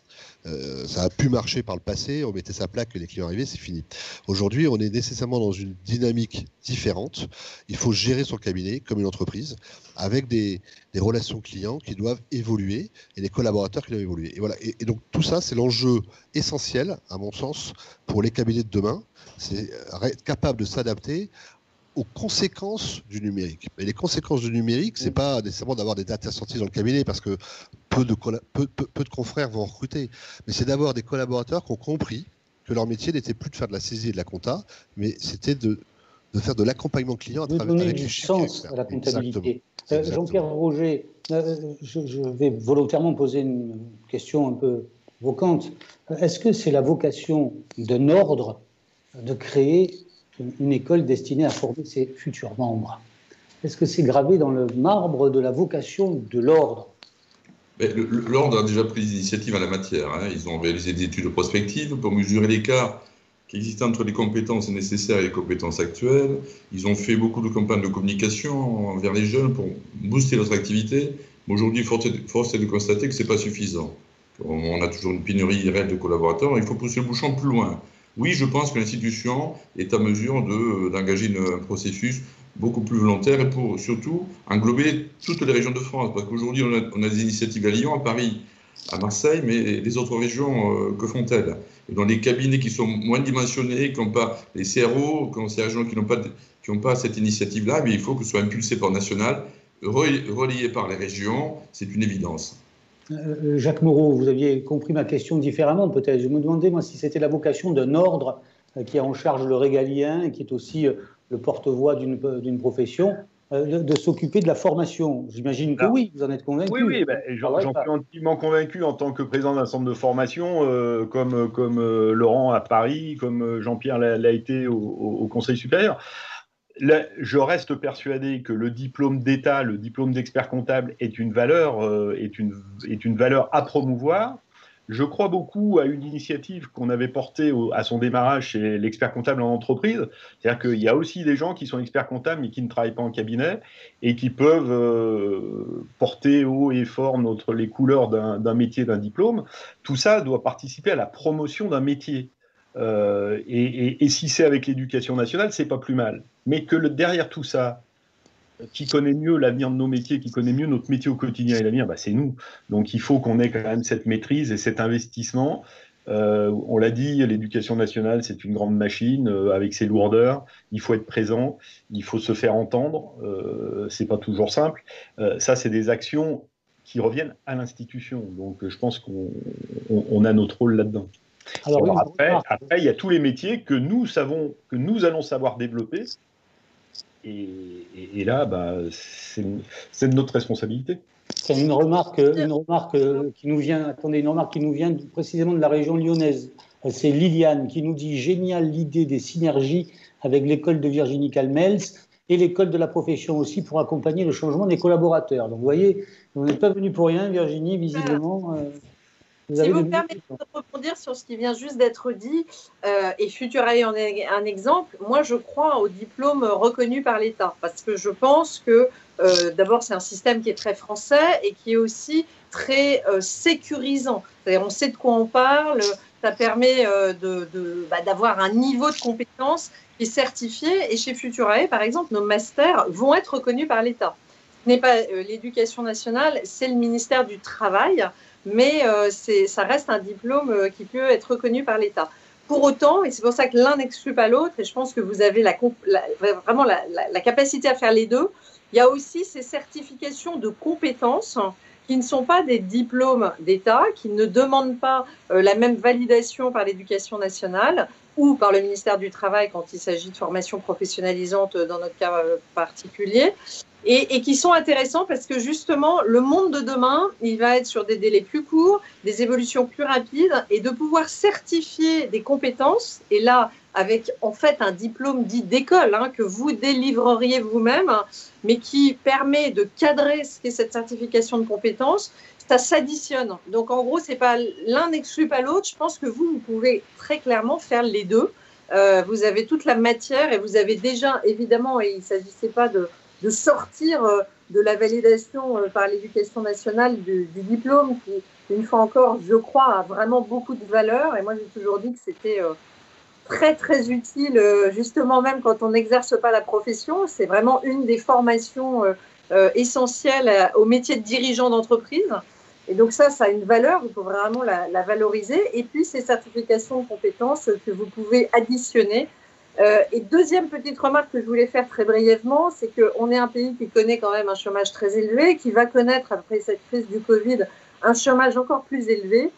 Ça a pu marcher par le passé, on mettait sa plaque que les clients arrivaient, c'est fini. Aujourd'hui, on est nécessairement dans une dynamique différente. Il faut gérer son cabinet comme une entreprise avec des relations clients qui doivent évoluer et des collaborateurs qui doivent évoluer. Et voilà. Et donc tout ça, c'est l'enjeu essentiel, à mon sens, pour les cabinets de demain. C'est être capable de s'adapter aux conséquences du numérique. Et les conséquences du numérique, c'est pas nécessairement d'avoir des data scientists dans le cabinet, parce que peu de confrères vont recruter, mais c'est d'avoir des collaborateurs qui ont compris que leur métier n'était plus de faire de la saisie et de la compta, mais c'était de faire de l'accompagnement client à travers donner du sens à la comptabilité. Jean-Pierre Roger, je vais volontairement poser une question un peu vocante. Est-ce que c'est la vocation d'un ordre de créer une école destinée à former ses futurs membres? Est-ce que c'est gravé dans le marbre de la vocation de l'ordre? L'ordre a déjà pris des initiatives en la matière. Ils ont réalisé des études prospectives pour mesurer l'écart qui existe entre les compétences nécessaires et les compétences actuelles. Ils ont fait beaucoup de campagnes de communication envers les jeunes pour booster notre activité. Aujourd'hui, force est de constater que ce n'est pas suffisant. On a toujours une pénurie réelle de collaborateurs. Il faut pousser le bouchon plus loin. Oui, je pense que l'institution est à mesure d'engager un processus beaucoup plus volontaire et pour surtout englober toutes les régions de France. Parce qu'aujourd'hui, on a des initiatives à Lyon, à Paris, à Marseille, mais les autres régions, que font-elles? Et dans les cabinets qui sont moins dimensionnés, qui n'ont pas les CRO, ces régions qui n'ont pas cette initiative-là, mais il faut que ce soit impulsé par le national, relayé par les régions, c'est une évidence. Jacques Moreau, vous aviez compris ma question différemment peut-être. Je me demandais, moi, si c'était la vocation d'un ordre qui a en charge le régalien et qui est aussi le porte-voix d'une profession, de s'occuper de la formation. J'imagine que oui, vous en êtes convaincu. Oui, j'en suis intimement convaincu en tant que président d'un centre de formation, comme Laurent à Paris, comme Jean-Pierre l'a été au Conseil supérieur. Là, je reste persuadé que le diplôme d'État, le diplôme d'expert comptable est une valeur à promouvoir. Je crois beaucoup à une initiative qu'on avait portée à son démarrage chez l'expert comptable en entreprise. C'est-à-dire qu'il y a aussi des gens qui sont experts comptables mais qui ne travaillent pas en cabinet et qui peuvent porter haut et fort les couleurs d'un métier, d'un diplôme. Tout ça doit participer à la promotion d'un métier. Et si c'est avec l'éducation nationale, c'est pas plus mal. Mais que derrière tout ça, qui connaît mieux l'avenir de nos métiers, qui connaît mieux notre métier au quotidien et l'avenir, c'est nous. Donc il faut qu'on ait quand même cette maîtrise et cet investissement. On l'a dit, l'éducation nationale, c'est une grande machine avec ses lourdeurs. Il faut être présent, il faut se faire entendre. C'est pas toujours simple. Ça, c'est des actions qui reviennent à l'institution. Donc je pense qu'on a notre rôle là-dedans. Alors après, il y a tous les métiers que nous savons, que nous allons savoir développer. Et là, c'est de notre responsabilité. C'est une remarque qui nous vient précisément de la région lyonnaise. C'est Liliane qui nous dit « Génial l'idée des synergies avec l'école de Virginie Calmels et l'école de la profession aussi pour accompagner le changement des collaborateurs. » Donc vous voyez, vous n'êtes pas venu pour rien, Virginie, visiblement. Si vous me permettez de rebondir sur ce qui vient juste d'être dit, et Futurae en est un exemple, moi je crois au diplôme reconnu par l'État, parce que je pense que d'abord c'est un système qui est très français et qui est aussi très sécurisant. C'est-à-dire on sait de quoi on parle, ça permet d'avoir un niveau de compétence qui est certifié, et chez Futurae par exemple, nos masters vont être reconnus par l'État. Ce n'est pas l'éducation nationale, c'est le ministère du Travail, mais ça reste un diplôme qui peut être reconnu par l'État. Pour autant, et c'est pour ça que l'un n'exclut pas l'autre, et je pense que vous avez vraiment la capacité à faire les deux, il y a aussi ces certifications de compétences qui ne sont pas des diplômes d'État, qui ne demandent pas la même validation par l'éducation nationale ou par le ministère du Travail quand il s'agit de formation professionnalisante dans notre cas particulier, et qui sont intéressants parce que justement, le monde de demain, il va être sur des délais plus courts, des évolutions plus rapides, et de pouvoir certifier des compétences, et là, avec en fait un diplôme dit d'école, que vous délivreriez vous-même, mais qui permet de cadrer ce qu'est cette certification de compétences, ça s'additionne. Donc en gros, c'est pas l'un n'exclut pas l'autre. Je pense que vous pouvez très clairement faire les deux. Vous avez toute la matière et vous avez déjà, évidemment, et il ne s'agissait pas de sortir de la validation par l'éducation nationale du diplôme qui, une fois encore, je crois, a vraiment beaucoup de valeur. Et moi, j'ai toujours dit que c'était très, très utile, justement, même quand on n'exerce pas la profession. C'est vraiment une des formations essentielles au métier de dirigeant d'entreprise. Et donc ça a une valeur, il faut vraiment la valoriser. Et puis, ces certifications de compétences que vous pouvez additionner. Et deuxième petite remarque que je voulais faire très brièvement, c'est qu'on est un pays qui connaît quand même un chômage très élevé, qui va connaître, après cette crise du Covid, un chômage encore plus élevé.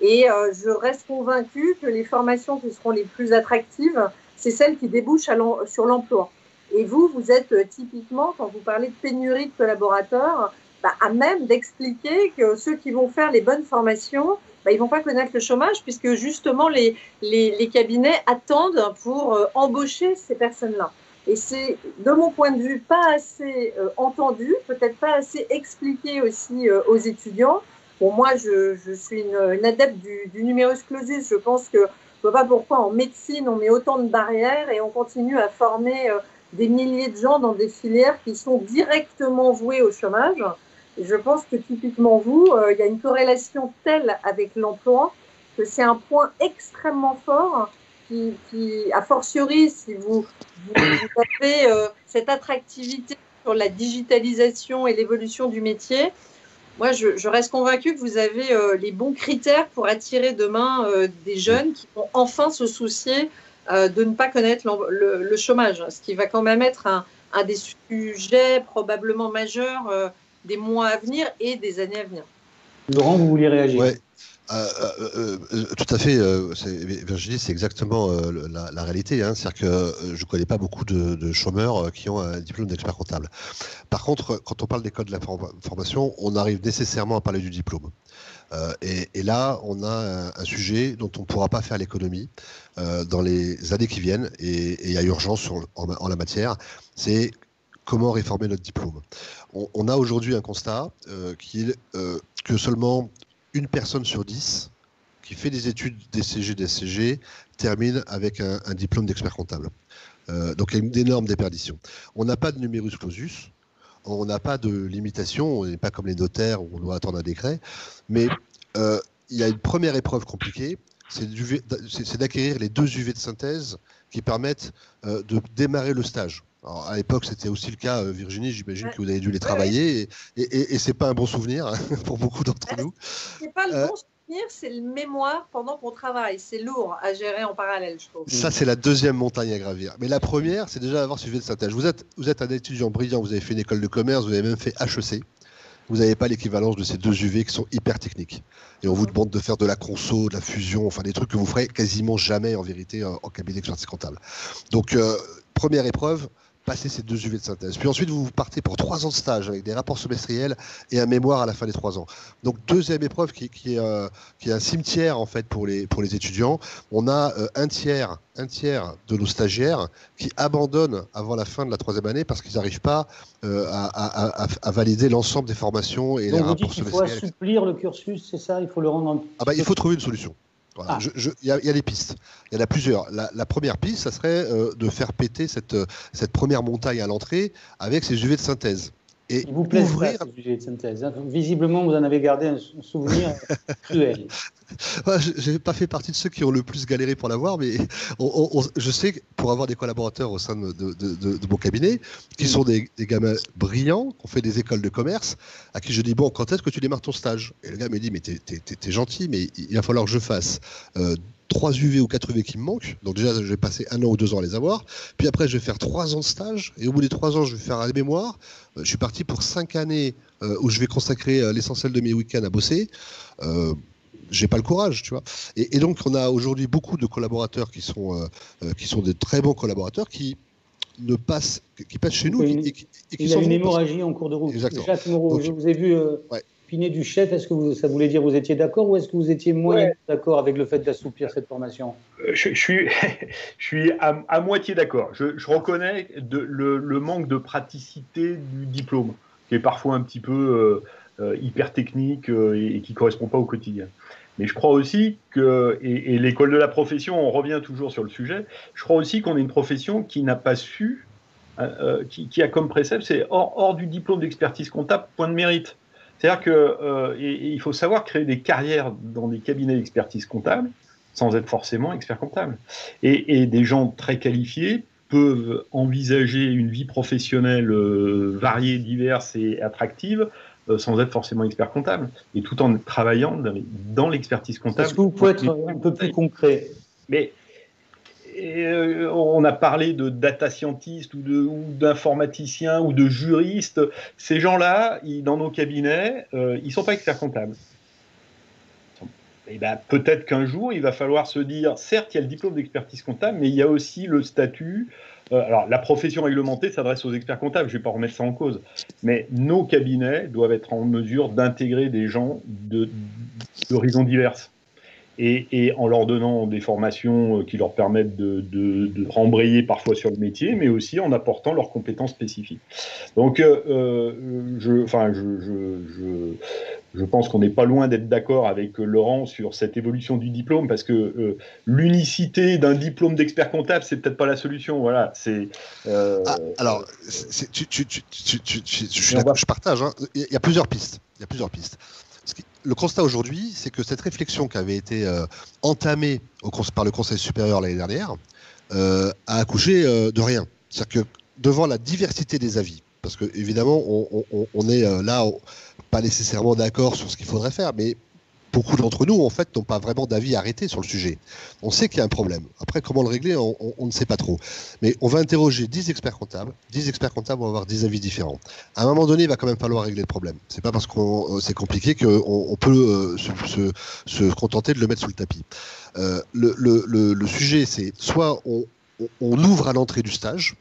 Et je reste convaincue que les formations qui seront les plus attractives, c'est celles qui débouchent sur l'emploi. Et vous êtes typiquement, quand vous parlez de pénurie de collaborateurs, à même d'expliquer que ceux qui vont faire les bonnes formations, ils ne vont pas connaître le chômage puisque justement les cabinets attendent pour embaucher ces personnes-là. Et c'est, de mon point de vue, pas assez entendu, peut-être pas assez expliqué aussi aux étudiants. Bon, moi, je suis une adepte du numerus clausus. Je pense que je ne vois pas pourquoi en médecine on met autant de barrières et on continue à former des milliers de gens dans des filières qui sont directement vouées au chômage. Et je pense que typiquement il y a une corrélation telle avec l'emploi que c'est un point extrêmement fort qui a fortiori, si vous avez cette attractivité sur la digitalisation et l'évolution du métier, moi je reste convaincue que vous avez les bons critères pour attirer demain des jeunes qui vont enfin se soucier de ne pas connaître le chômage, ce qui va quand même être un des sujets probablement majeurs des mois à venir et des années à venir. Laurent, vous vouliez réagir? Ouais. Tout à fait, Virginie, c'est exactement la réalité. C'est-à-dire que je ne connais pas beaucoup de chômeurs qui ont un diplôme d'expert comptable. Par contre, quand on parle d'école de la formation, on arrive nécessairement à parler du diplôme. Et là, on a un sujet dont on ne pourra pas faire l'économie dans les années qui viennent, et il y a urgence en la matière, c'est comment réformer notre diplôme. On a aujourd'hui un constat que seulement une personne sur 10 qui fait des études DCG, DSCG termine avec un diplôme d'expert comptable. Donc il y a une énorme déperdition. On n'a pas de numerus clausus, on n'a pas de limitation, on n'est pas comme les notaires où on doit attendre un décret, mais il y a une première épreuve compliquée, c'est d'acquérir les 2 UV de synthèse qui permettent de démarrer le stage. Alors, à l'époque, c'était aussi le cas, Virginie, j'imagine que vous avez dû les travailler, et c'est pas un bon souvenir hein, pour beaucoup d'entre nous. C'est pas le bon souvenir, c'est le mémoire pendant qu'on travaille. C'est lourd à gérer en parallèle, je trouve. Ça, c'est la deuxième montagne à gravir. Mais la première, c'est déjà avoir suivi de synthèse. Vous êtes un étudiant brillant, vous avez fait une école de commerce, vous avez même fait HEC. Vous n'avez pas l'équivalence de ces 2 UV qui sont hyper techniques. Et on vous demande de faire de la conso, de la fusion, enfin des trucs que vous ferez quasiment jamais en vérité en cabinet d'expertise comptable. Donc, première épreuve, passer ces 2 UV de synthèse. Puis ensuite, vous partez pour 3 ans de stage avec des rapports semestriels et un mémoire à la fin des 3 ans. Donc, deuxième épreuve qui est un cimetière en fait pour les étudiants. On a un tiers de nos stagiaires qui abandonnent avant la fin de la 3e année parce qu'ils n'arrivent pas à valider l'ensemble des formations et les rapports semestriels. Donc, il faut assouplir le cursus, c'est ça? Il faut le rendre il faut trouver une solution. Voilà. Il y a des pistes. Il y en a plusieurs. La première piste, ça serait de faire péter cette première montagne à l'entrée avec ces UV de synthèse. Et il vous plaît ouvrir... pas, ces UV de synthèse. Hein. Visiblement, vous en avez gardé un souvenir cruel. Je n'ai pas fait partie de ceux qui ont le plus galéré pour l'avoir, mais je sais que pour avoir des collaborateurs au sein de mon cabinet, qui sont des gamins brillants, qui ont fait des écoles de commerce, à qui je dis, bon, quand est-ce que tu démarres ton stage? Et le gars me dit, mais t'es gentil, mais il va falloir que je fasse 3 UV ou 4 UV qui me manquent. Donc déjà, je vais passer 1 an ou 2 ans à les avoir. Puis après, je vais faire 3 ans de stage. Et au bout des 3 ans, je vais faire un mémoire. Je suis parti pour 5 années où je vais consacrer l'essentiel de mes week-ends à bosser. J'ai pas le courage, tu vois. Et donc, on a aujourd'hui beaucoup de collaborateurs qui sont des très bons collaborateurs qui passent chez nous. Il y a une hémorragie en cours de route. Exactement. Jacques Moreau, je vous ai vu opiner du chef. Est-ce que ça voulait dire que vous étiez d'accord ou est-ce que vous étiez moyennement d'accord avec le fait d'assouplir cette formation? Je suis à moitié d'accord. Je reconnais le manque de praticité du diplôme, qui est parfois un petit peu hyper technique et qui ne correspond pas au quotidien. Mais je crois aussi que, et l'école de la profession, on revient toujours sur le sujet, je crois aussi qu'on est une profession qui n'a pas su, qui a comme précepte, c'est hors du diplôme d'expertise comptable, point de mérite. C'est-à-dire qu'il faut savoir créer des carrières dans des cabinets d'expertise comptable sans être forcément expert comptable. Et des gens très qualifiés peuvent envisager une vie professionnelle variée, diverse et attractive sans être forcément expert comptable, et tout en travaillant dans l'expertise comptable. Est-ce que vous pouvez être un peu plus concret? Mais on a parlé de data scientist ou d'informaticiens ou de juristes. Ces gens-là, dans nos cabinets, ils ne sont pas experts comptables. Et ben, peut-être qu'un jour, il va falloir se dire, certes, il y a le diplôme d'expertise comptable, mais il y a aussi le statut. Alors, la profession réglementée s'adresse aux experts comptables, je ne vais pas remettre ça en cause. Mais nos cabinets doivent être en mesure d'intégrer des gens d'horizons diverses. Et en leur donnant des formations qui leur permettent de rembrayer parfois sur le métier, mais aussi en apportant leurs compétences spécifiques. Donc, je pense qu'on n'est pas loin d'être d'accord avec Laurent sur cette évolution du diplôme, parce que l'unicité d'un diplôme d'expert comptable, c'est peut-être pas la solution. Voilà, alors, je partage. Hein. Il y a plusieurs pistes. Le constat aujourd'hui, c'est que cette réflexion qui avait été entamée par le Conseil supérieur l'année dernière a accouché de rien. C'est-à-dire que devant la diversité des avis, parce que évidemment, on est là pas nécessairement d'accord sur ce qu'il faudrait faire, mais beaucoup d'entre nous, en fait, n'ont pas vraiment d'avis arrêté sur le sujet. On sait qu'il y a un problème. Après, comment le régler, on ne sait pas trop. Mais on va interroger 10 experts comptables. 10 experts comptables vont avoir 10 avis différents. À un moment donné, il va quand même falloir régler le problème. C'est pas parce que c'est compliqué qu'on peut se contenter de le mettre sous le tapis. Le sujet, c'est soit on ouvre à l'entrée du stage,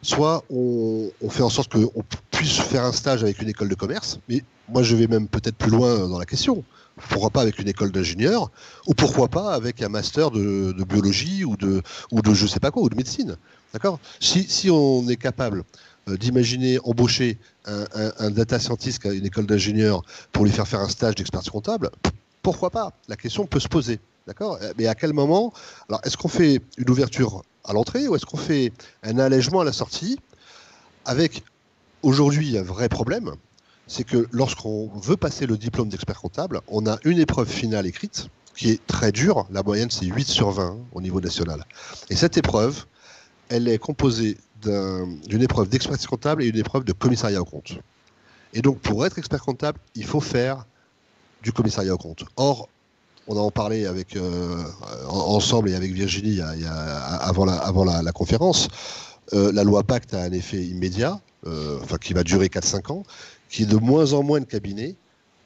soit on fait en sorte qu'on puisse faire un stage avec une école de commerce. Mais moi, je vais même peut-être plus loin dans la question. Pourquoi pas avec une école d'ingénieur, ou pourquoi pas avec un master de biologie ou de je sais pas quoi, ou de médecine. D'accord ? Si on est capable d'imaginer embaucher un data scientist qui a une école d'ingénieur pour lui faire un stage d'expertise comptable, pourquoi pas ? La question peut se poser. D'accord ? Mais à quel moment ? Alors, est-ce qu'on fait une ouverture à l'entrée ou est-ce qu'on fait un allègement à la sortie ? Avec aujourd'hui un vrai problème, c'est que lorsqu'on veut passer le diplôme d'expert comptable, on a une épreuve finale écrite qui est très dure. La moyenne, c'est 8 sur 20 au niveau national. Et cette épreuve, elle est composée d'une épreuve d'expertise comptable et une épreuve de commissariat aux comptes. Et donc, pour être expert comptable, il faut faire du commissariat aux comptes. Or, on en parlait ensemble et avec Virginie avant la conférence. La loi Pacte a un effet immédiat, qui va durer 4-5 ans, qui de moins en moins de cabinets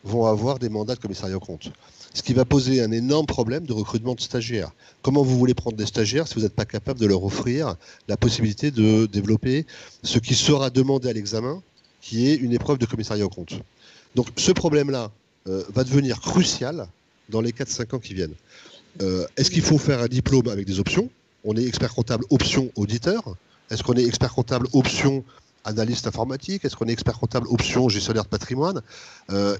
vont avoir des mandats de commissariat aux comptes. Ce qui va poser un énorme problème de recrutement de stagiaires. Comment vous voulez prendre des stagiaires si vous n'êtes pas capable de leur offrir la possibilité de développer ce qui sera demandé à l'examen, qui est une épreuve de commissariat aux comptes. Donc ce problème-là va devenir crucial dans les 4-5 ans qui viennent. Est-ce qu'il faut faire un diplôme avec des options? On est expert comptable option auditeur. Est-ce qu'on est expert comptable option analyste informatique? Est-ce qu'on est expert comptable option gestionnaire de patrimoine?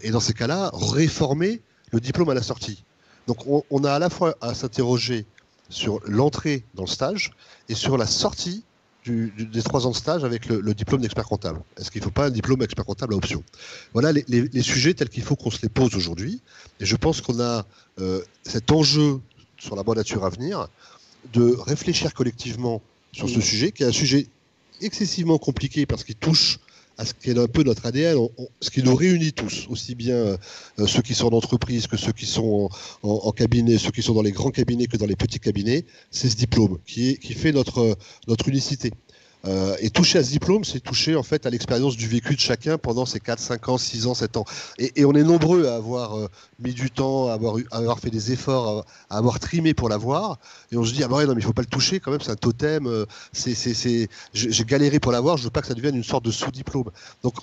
Et dans ces cas-là, réformer le diplôme à la sortie. Donc on a à la fois à s'interroger sur l'entrée dans le stage et sur la sortie des 3 ans de stage avec le diplôme d'expert comptable. Est-ce qu'il ne faut pas un diplôme expert comptable à option? Voilà les sujets tels qu'il faut qu'on se les pose aujourd'hui. Et je pense qu'on a cet enjeu sur la mandature à venir de réfléchir collectivement sur ce sujet, qui est un sujet excessivement compliqué parce qu'il touche à ce qui est un peu notre ADN, ce qui nous réunit tous, aussi bien ceux qui sont en entreprise que ceux qui sont en cabinet, ceux qui sont dans les grands cabinets que dans les petits cabinets, c'est ce diplôme qui fait notre unicité. Et toucher à ce diplôme, c'est toucher en fait à l'expérience du vécu de chacun pendant ces 4, 5 ans, 6 ans, 7 ans. Et on est nombreux à avoir mis du temps, à avoir fait des efforts, à avoir trimé pour l'avoir. Et on se dit, ah bah ouais, non, mais il ne faut pas le toucher quand même, c'est un totem. J'ai galéré pour l'avoir, je ne veux pas que ça devienne une sorte de sous-diplôme. Donc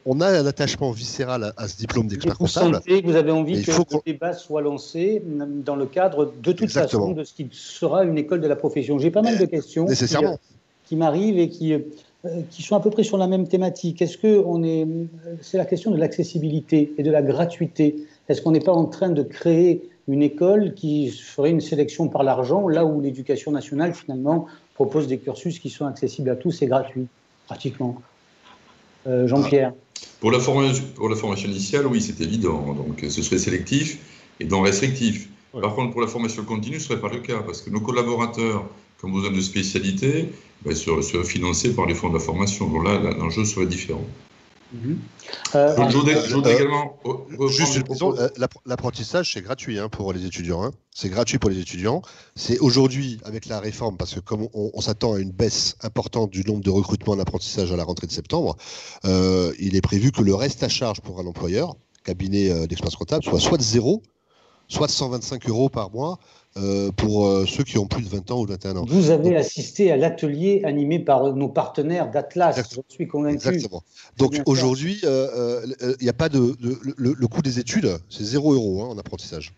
on a un attachement viscéral à ce diplôme d'expert comptable. Vous avez envie que le débat soit lancé dans le cadre de toute façon de ce qui sera une école de la profession. J'ai pas mal de questions. Nécessairement. Qui m'arrivent et qui sont à peu près sur la même thématique. C'est la question de l'accessibilité et de la gratuité. Est-ce qu'on n'est pas en train de créer une école qui ferait une sélection par l'argent, là où l'éducation nationale, finalement, propose des cursus qui sont accessibles à tous et gratuits, pratiquement? Jean-Pierre. Pour la formation initiale, oui, c'est évident. Donc, ce serait sélectif et donc restrictif. Ouais. Par contre, pour la formation continue, ce ne serait pas le cas, parce que nos collaborateurs qui ont besoin de spécialité seraient financés par les fonds de la formation. Donc là, l'enjeu serait différent. Je voudrais également juste une question. L'apprentissage, c'est gratuit pour les étudiants. Hein. C'est gratuit pour les étudiants. C'est aujourd'hui, avec la réforme, parce que comme on s'attend à une baisse importante du nombre de recrutements en apprentissage à la rentrée de septembre, il est prévu que le reste à charge pour un employeur, cabinet d'expérience comptable, soit de 0, soit de 125 € par mois pour ceux qui ont plus de 20 ans ou 21 ans. Vous avez assisté à l'atelier animé par nos partenaires d'Atlas, je suis convaincu. Exactement. Donc aujourd'hui, il n'y a pas le coût des études, c'est 0 € en apprentissage.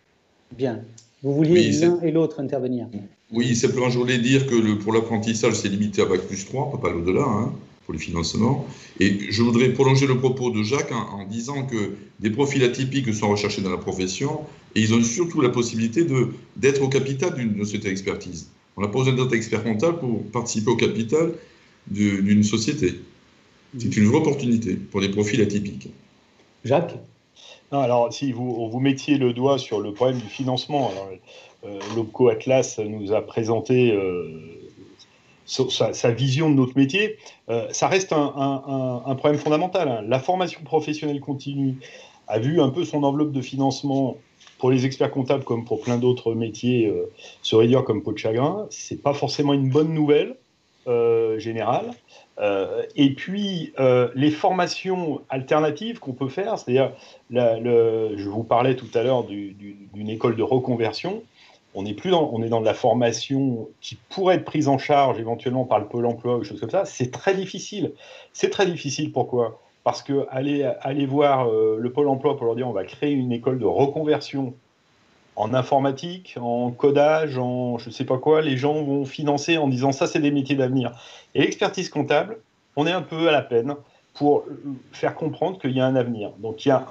Bien. Vous vouliez l'un et l'autre intervenir. Oui, simplement, je voulais dire que pour l'apprentissage, c'est limité à Bac+3, on ne peut pas aller au-delà, pour les financements. Et je voudrais prolonger le propos de Jacques en disant que des profils atypiques sont recherchés dans la profession et ils ont surtout la possibilité d'être au capital d'une société d'expertise. On n'a pas besoin d'être expert comptable pour participer au capital d'une société. C'est une vraie opportunité pour des profils atypiques. Jacques ? Non, alors, si vous mettiez le doigt sur le problème du financement, l'OPCO Atlas nous a présenté sa vision de notre métier, ça reste un problème fondamental. La formation professionnelle continue a vu un peu son enveloppe de financement pour les experts comptables comme pour plein d'autres métiers se réduire comme peau de chagrin. Ce n'est pas forcément une bonne nouvelle générale. Et puis, les formations alternatives qu'on peut faire, c'est-à-dire, je vous parlais tout à l'heure d'une école de reconversion. On est dans de la formation qui pourrait être prise en charge éventuellement par le Pôle emploi ou des choses comme ça. C'est très difficile. C'est très difficile. Pourquoi ? Parce que aller voir le Pôle emploi pour leur dire on va créer une école de reconversion en informatique, en codage, en je ne sais pas quoi, les gens vont financer en disant ça c'est des métiers d'avenir. Et l'expertise comptable, on est un peu à la peine pour faire comprendre qu'il y a un avenir. Donc il y a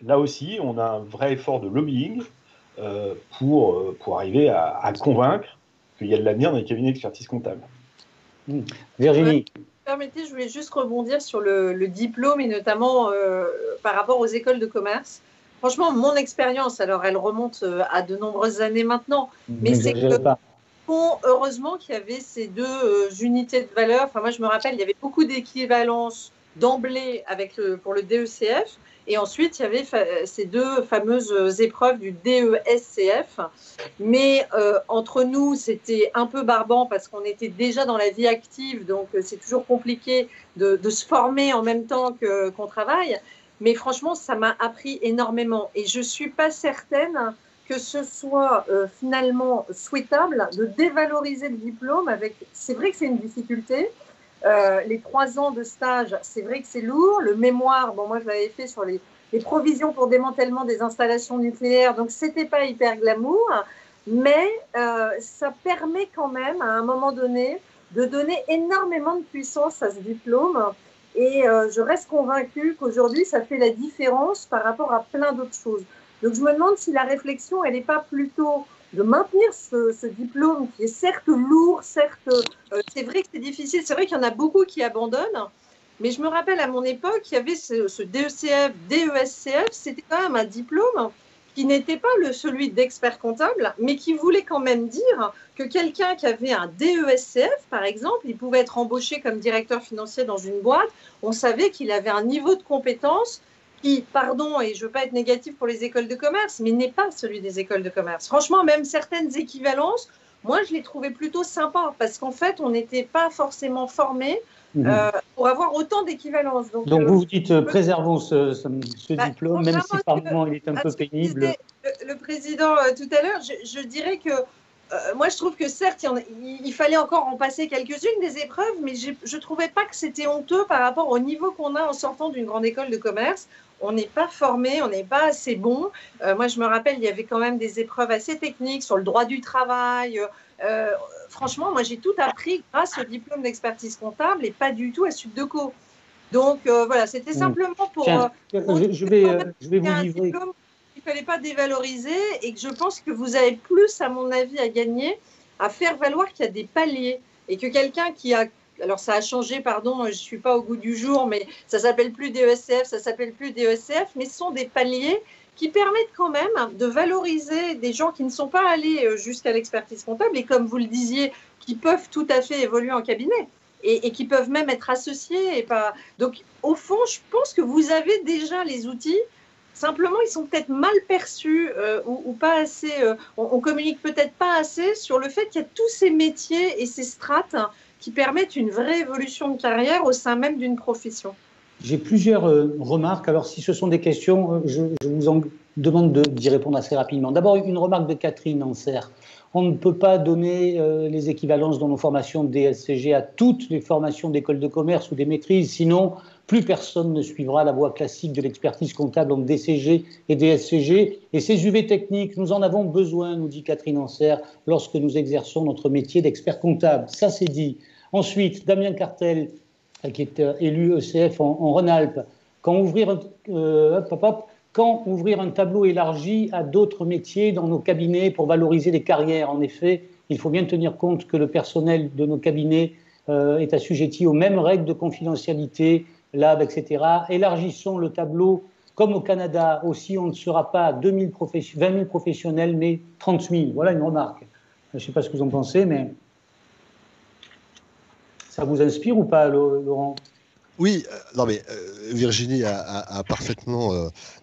là aussi, on a un vrai effort de lobbying pour arriver à convaincre qu'il y a de l'avenir dans les cabinets d'expertise comptable. Virginie. Permettez, je voulais juste rebondir sur le diplôme et notamment par rapport aux écoles de commerce. Franchement, mon expérience, alors elle remonte à de nombreuses années maintenant, mais c'est que heureusement qu'il y avait ces deux unités de valeur. Enfin, moi, je me rappelle, il y avait beaucoup d'équivalence d'emblée pour le DECF. Et ensuite, il y avait ces deux fameuses épreuves du DESCF. Mais entre nous, c'était un peu barbant parce qu'on était déjà dans la vie active. Donc, c'est toujours compliqué de se former en même temps qu'on travaille. Mais franchement, ça m'a appris énormément. Et je ne suis pas certaine que ce soit finalement souhaitable de dévaloriser le diplôme. C'est vrai que c'est une difficulté. Les 3 ans de stage, c'est vrai que c'est lourd. Le mémoire, bon, moi je l'avais fait sur les provisions pour démantèlement des installations nucléaires, donc c'était pas hyper glamour, mais ça permet quand même à un moment donné de donner énormément de puissance à ce diplôme. Et je reste convaincue qu'aujourd'hui ça fait la différence par rapport à plein d'autres choses. Donc je me demande si la réflexion, elle n'est pas plutôt de maintenir ce diplôme qui est certes lourd, certes, c'est vrai que c'est difficile, c'est vrai qu'il y en a beaucoup qui abandonnent, mais je me rappelle à mon époque, il y avait ce DECF, DESCF, c'était quand même un diplôme qui n'était pas celui d'expert comptable, mais qui voulait quand même dire que quelqu'un qui avait un DESCF, par exemple, il pouvait être embauché comme directeur financier dans une boîte, on savait qu'il avait un niveau de compétence qui, pardon, et je ne veux pas être négatif pour les écoles de commerce, mais n'est pas celui des écoles de commerce. Franchement, même certaines équivalences, moi, je les trouvais plutôt sympas, parce qu'en fait, on n'était pas forcément formés pour avoir autant d'équivalences. Donc vous dites, préservons ce diplôme, même si par moment il est un peu pénible. Le président tout à l'heure, je dirais que moi, je trouve que certes, il fallait encore en passer quelques-unes des épreuves, mais je ne trouvais pas que c'était honteux par rapport au niveau qu'on a en sortant d'une grande école de commerce. On n'est pas formé, on n'est pas assez bon. Moi, je me rappelle, il y avait quand même des épreuves assez techniques sur le droit du travail. Franchement, moi, j'ai tout appris grâce au diplôme d'expertise comptable et pas du tout à Subdeco. Donc, voilà, c'était simplement pour... je vais vous livrer... Il ne fallait pas dévaloriser et que je pense que vous avez plus, à mon avis, à gagner à faire valoir qu'il y a des paliers et que quelqu'un qui a... Alors, ça a changé, pardon, je ne suis pas au goût du jour, mais ça ne s'appelle plus DESCF, ça ne s'appelle plus DESCF, mais ce sont des paliers qui permettent quand même de valoriser des gens qui ne sont pas allés jusqu'à l'expertise comptable et, comme vous le disiez, qui peuvent tout à fait évoluer en cabinet et qui peuvent même être associés. Et pas... Donc, au fond, je pense que vous avez déjà les outils. Simplement, ils sont peut-être mal perçus ou pas assez. On communique peut-être pas assez sur le fait qu'il y a tous ces métiers et ces strates qui permettent une vraie évolution de carrière au sein même d'une profession. J'ai plusieurs remarques. Alors, si ce sont des questions, je vous en demande d'y répondre assez rapidement. D'abord, une remarque de Catherine Anser. On ne peut pas donner les équivalences dans nos formations de DSCG à toutes les formations d'école de commerce ou des maîtrises, sinon plus personne ne suivra la voie classique de l'expertise comptable en DCG et DSCG. Et ces UV techniques, nous en avons besoin, nous dit Catherine Anser, lorsque nous exerçons notre métier d'expert comptable. Ça, c'est dit. Ensuite, Damien Cartel, qui est élu ECF en Rhône-Alpes, quand ouvrir un tableau élargi à d'autres métiers dans nos cabinets pour valoriser les carrières. En effet, il faut bien tenir compte que le personnel de nos cabinets est assujetti aux mêmes règles de confidentialité, lab, etc. Élargissons le tableau, comme au Canada. Aussi, on ne sera pas 20 000 professionnels, mais 30 000. Voilà une remarque. Je ne sais pas ce que vous en pensez, mais ça vous inspire ou pas, Laurent ? Oui, non mais Virginie a parfaitement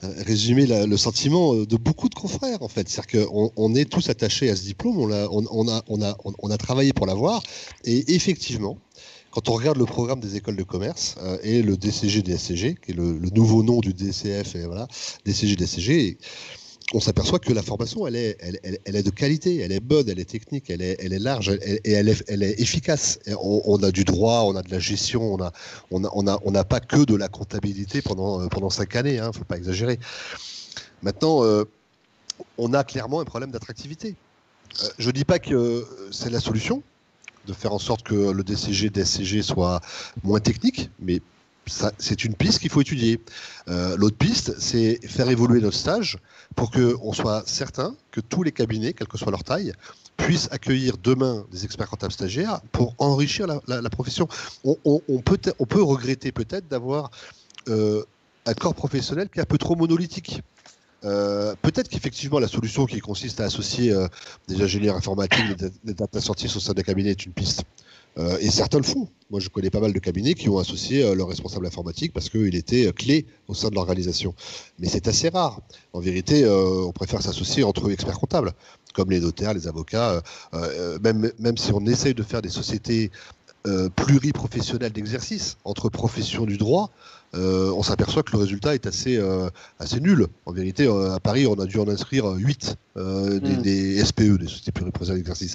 résumé le sentiment de beaucoup de confrères en fait. C'est-à-dire qu'on est tous attachés à ce diplôme, on a travaillé pour l'avoir, et effectivement, quand on regarde le programme des écoles de commerce et le DCG, DSCG, qui est le nouveau nom du DCF, et voilà, DCG, DSCG, on s'aperçoit que la formation, elle est de qualité, elle est bonne, elle est technique, elle est large, et elle est efficace. Et on a du droit, on a de la gestion, on n'a pas que de la comptabilité pendant 5 années, hein, faut pas exagérer. Maintenant, on a clairement un problème d'attractivité. Je dis pas que c'est la solution, de faire en sorte que le DCG, DSCG soit moins technique, mais c'est une piste qu'il faut étudier. L'autre piste, c'est faire évoluer notre stage pour qu'on soit certain que tous les cabinets, quelle que soit leur taille, puissent accueillir demain des experts comptables stagiaires pour enrichir la profession. On peut regretter peut-être d'avoir un corps professionnel qui est un peu trop monolithique. Peut-être qu'effectivement la solution qui consiste à associer des ingénieurs informatiques, des data scientists au sein d'un cabinet est une piste. Et certains le font. Moi, je connais pas mal de cabinets qui ont associé leur responsable informatique parce qu'il était clé au sein de l'organisation. Mais c'est assez rare. En vérité, on préfère s'associer entre experts comptables, comme les notaires, les avocats. Même si on essaye de faire des sociétés pluriprofessionnelles d'exercice entre professions du droit, on s'aperçoit que le résultat est assez nul. En vérité, à Paris, on a dû en inscrire 8 des SPE, des sociétés pluriprofessionnelles d'exercice,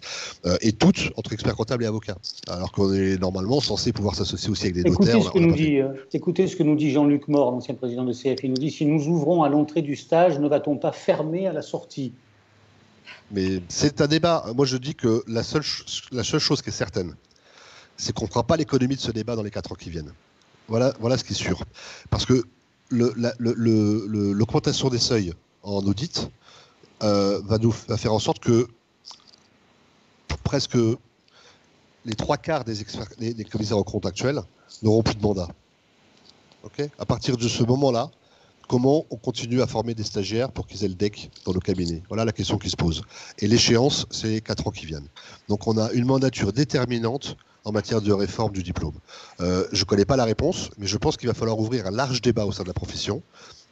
et toutes entre experts comptables et avocats. Alors qu'on est normalement censé pouvoir s'associer aussi avec des notaires. Écoutez ce que nous dit Jean-Luc Mort, l'ancien président de CF. Il nous dit: si nous ouvrons à l'entrée du stage, ne va-t-on pas fermer à la sortie? Mais c'est un débat. Moi, je dis que la seule chose qui est certaine, c'est qu'on ne fera pas l'économie de ce débat dans les 4 ans qui viennent. Voilà ce qui est sûr. Parce que l'augmentation des seuils en audit va faire en sorte que presque les 3/4 des commissaires aux comptes actuels n'auront plus de mandat. Okay, à partir de ce moment-là, comment on continue à former des stagiaires pour qu'ils aient le DEC dans nos cabinets? Voilà la question qui se pose. Et l'échéance, c'est les 4 ans qui viennent. Donc on a une mandature déterminante en matière de réforme du diplôme. Je ne connais pas la réponse, mais je pense qu'il va falloir ouvrir un large débat au sein de la profession.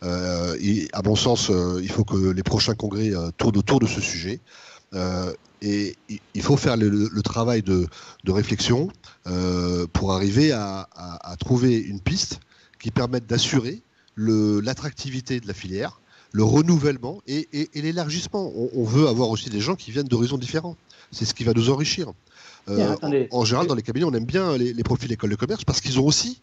À mon sens, il faut que les prochains congrès tournent autour de ce sujet. Et il faut faire le travail de réflexion pour arriver à trouver une piste qui permette d'assurer l'attractivité de la filière, le renouvellement et l'élargissement. On veut avoir aussi des gens qui viennent d'horizons différents. C'est ce qui va nous enrichir. En général, dans les cabinets, on aime bien les profils écoles de commerce parce qu'ils ont aussi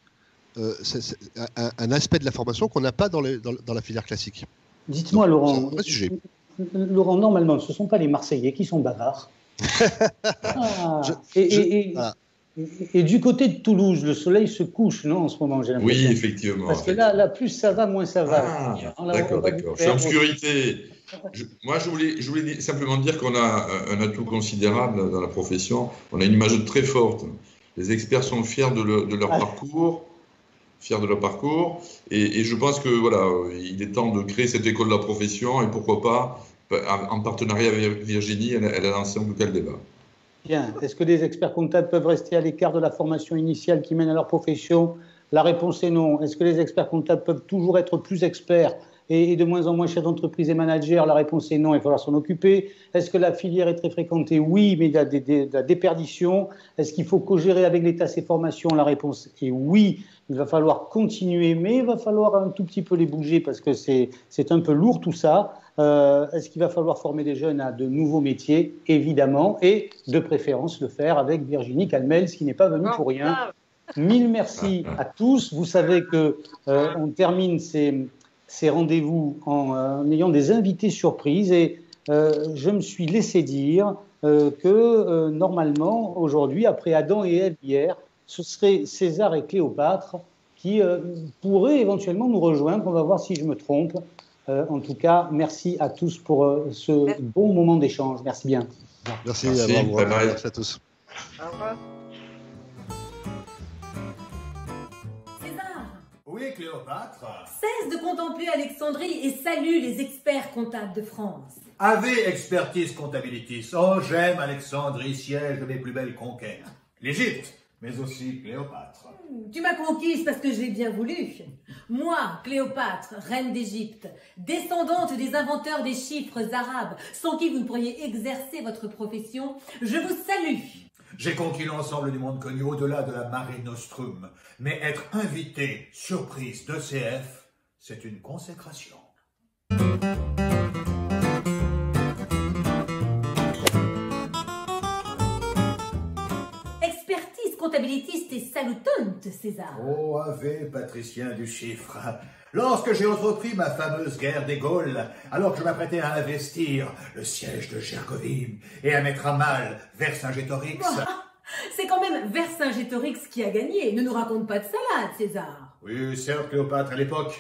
un aspect de la formation qu'on n'a pas dans la filière classique. Dites-moi, Laurent, c'est un vrai sujet. Laurent, normalement, ce ne sont pas les Marseillais qui sont bavards. Et du côté de Toulouse, le soleil se couche, non, en ce moment, j'ai l'impression. Oui, effectivement. Parce que là, plus ça va, moins ça va. D'accord. Je suis en obscurité. Moi, je voulais simplement dire qu'on a un atout considérable dans la profession. On a une image très forte. Les experts sont fiers de leur parcours. Et je pense que voilà, il est temps de créer cette école de la profession et pourquoi pas, en partenariat avec Virginie, elle a lancé en tout cas le débat. Bien. Est-ce que les experts comptables peuvent rester à l'écart de la formation initiale qui mène à leur profession? La réponse est non. Est-ce que les experts comptables peuvent toujours être plus experts et de moins en moins chefs d'entreprise et managers? La réponse est non, il va falloir s'en occuper. Est-ce que la filière est très fréquentée? Oui, mais il y a de la déperdition. Est-ce qu'il faut co-gérer avec l'État ces formations? La réponse est oui. Il va falloir continuer, mais il va falloir un tout petit peu les bouger parce que c'est un peu lourd tout ça. Est-ce qu'il va falloir former des jeunes à de nouveaux métiers? Évidemment, et de préférence le faire avec Virginie Calmels, qui n'est pas venue pour rien. Mille merci à tous. Vous savez qu'on termine ces rendez-vous en ayant des invités surprises et je me suis laissé dire que normalement, aujourd'hui, après Adam et Ève hier, ce serait César et Cléopâtre qui pourraient éventuellement nous rejoindre. On va voir si je me trompe. En tout cas, merci à tous pour ce bon moment d'échange. Merci bien. Merci à tous. Au revoir. César. Oui, Cléopâtre. Cesse de contempler Alexandrie et salue les experts comptables de France. Ave expertise comptabilitis. Oh, j'aime Alexandrie, siège de mes plus belles conquêtes. L'Égypte, mais aussi Cléopâtre. Tu m'as conquise parce que je l'ai bien voulu. Moi, Cléopâtre, reine d'Égypte, descendante des inventeurs des chiffres arabes, sans qui vous ne pourriez exercer votre profession, je vous salue. J'ai conquis l'ensemble du monde connu au-delà de la Mare Nostrum. Mais être invité, surprise de CF, c'est une consécration. Comptabilitiste et salutante, César. Oh, ave, patricien du chiffre. Lorsque j'ai entrepris ma fameuse guerre des Gaules, alors que je m'apprêtais à investir le siège de Gergovie et à mettre à mal Vercingétorix. C'est quand même Vercingétorix qui a gagné. Ne nous raconte pas de salade, César. Oui, certes, Cléopâtre, à l'époque,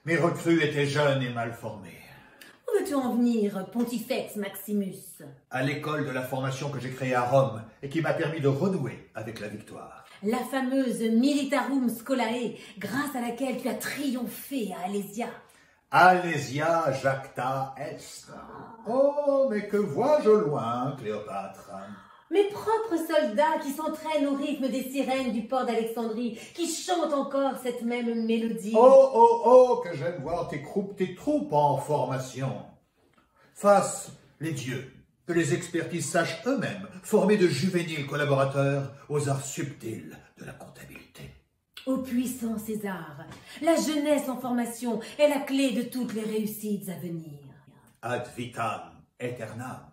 mes recrues étaient jeunes et mal formées. Où veux-tu en venir, Pontifex Maximus? À l'école de la formation que j'ai créée à Rome et qui m'a permis de renouer avec la victoire. La fameuse Militarum Scolae, grâce à laquelle tu as triomphé à Alésia. Alésia jacta est. Oh, mais que vois-je au loin, Cléopâtre? Mes propres soldats qui s'entraînent au rythme des sirènes du port d'Alexandrie, qui chantent encore cette même mélodie. Oh, oh, oh, que j'aime voir tes troupes en formation. Fasse les dieux, que les expertises sachent eux-mêmes former de juvéniles collaborateurs aux arts subtils de la comptabilité. Ô puissant César, la jeunesse en formation est la clé de toutes les réussites à venir. Ad vitam aeternam.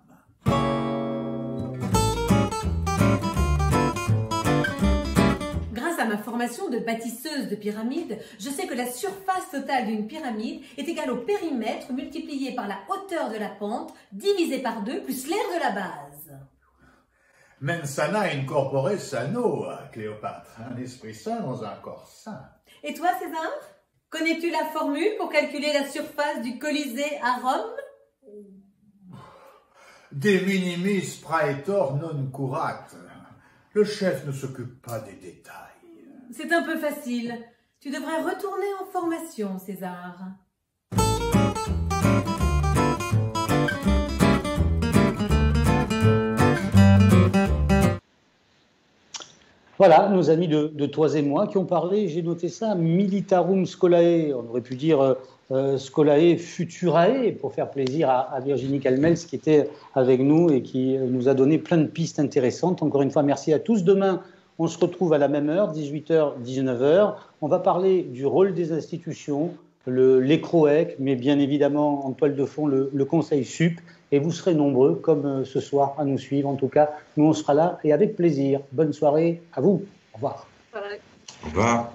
Grâce à ma formation de bâtisseuse de pyramides, je sais que la surface totale d'une pyramide est égale au périmètre multiplié par la hauteur de la pente, divisé par 2, plus l'air de la base. Mensana incorpore sano, Cléopâtre. Un esprit sain dans un corps sain. Et toi, César? Connais-tu la formule pour calculer la surface du Colisée à Rome? De minimis praetor non curat. Le chef ne s'occupe pas des détails. C'est un peu facile. Tu devrais retourner en formation, César. Voilà, nos amis de Toi et moi qui ont parlé, j'ai noté ça, Militarum Scolae. On aurait pu dire Scolae Futurae pour faire plaisir à Virginie Calmels qui était avec nous et qui nous a donné plein de pistes intéressantes. Encore une fois, merci à tous. Demain, on se retrouve à la même heure, 18h, 19h. On va parler du rôle des institutions, les CROEC, mais bien évidemment en toile de fond le Conseil Sup. Et vous serez nombreux, comme ce soir, à nous suivre. En tout cas, nous, on sera là et avec plaisir. Bonne soirée à vous. Au revoir. Au revoir.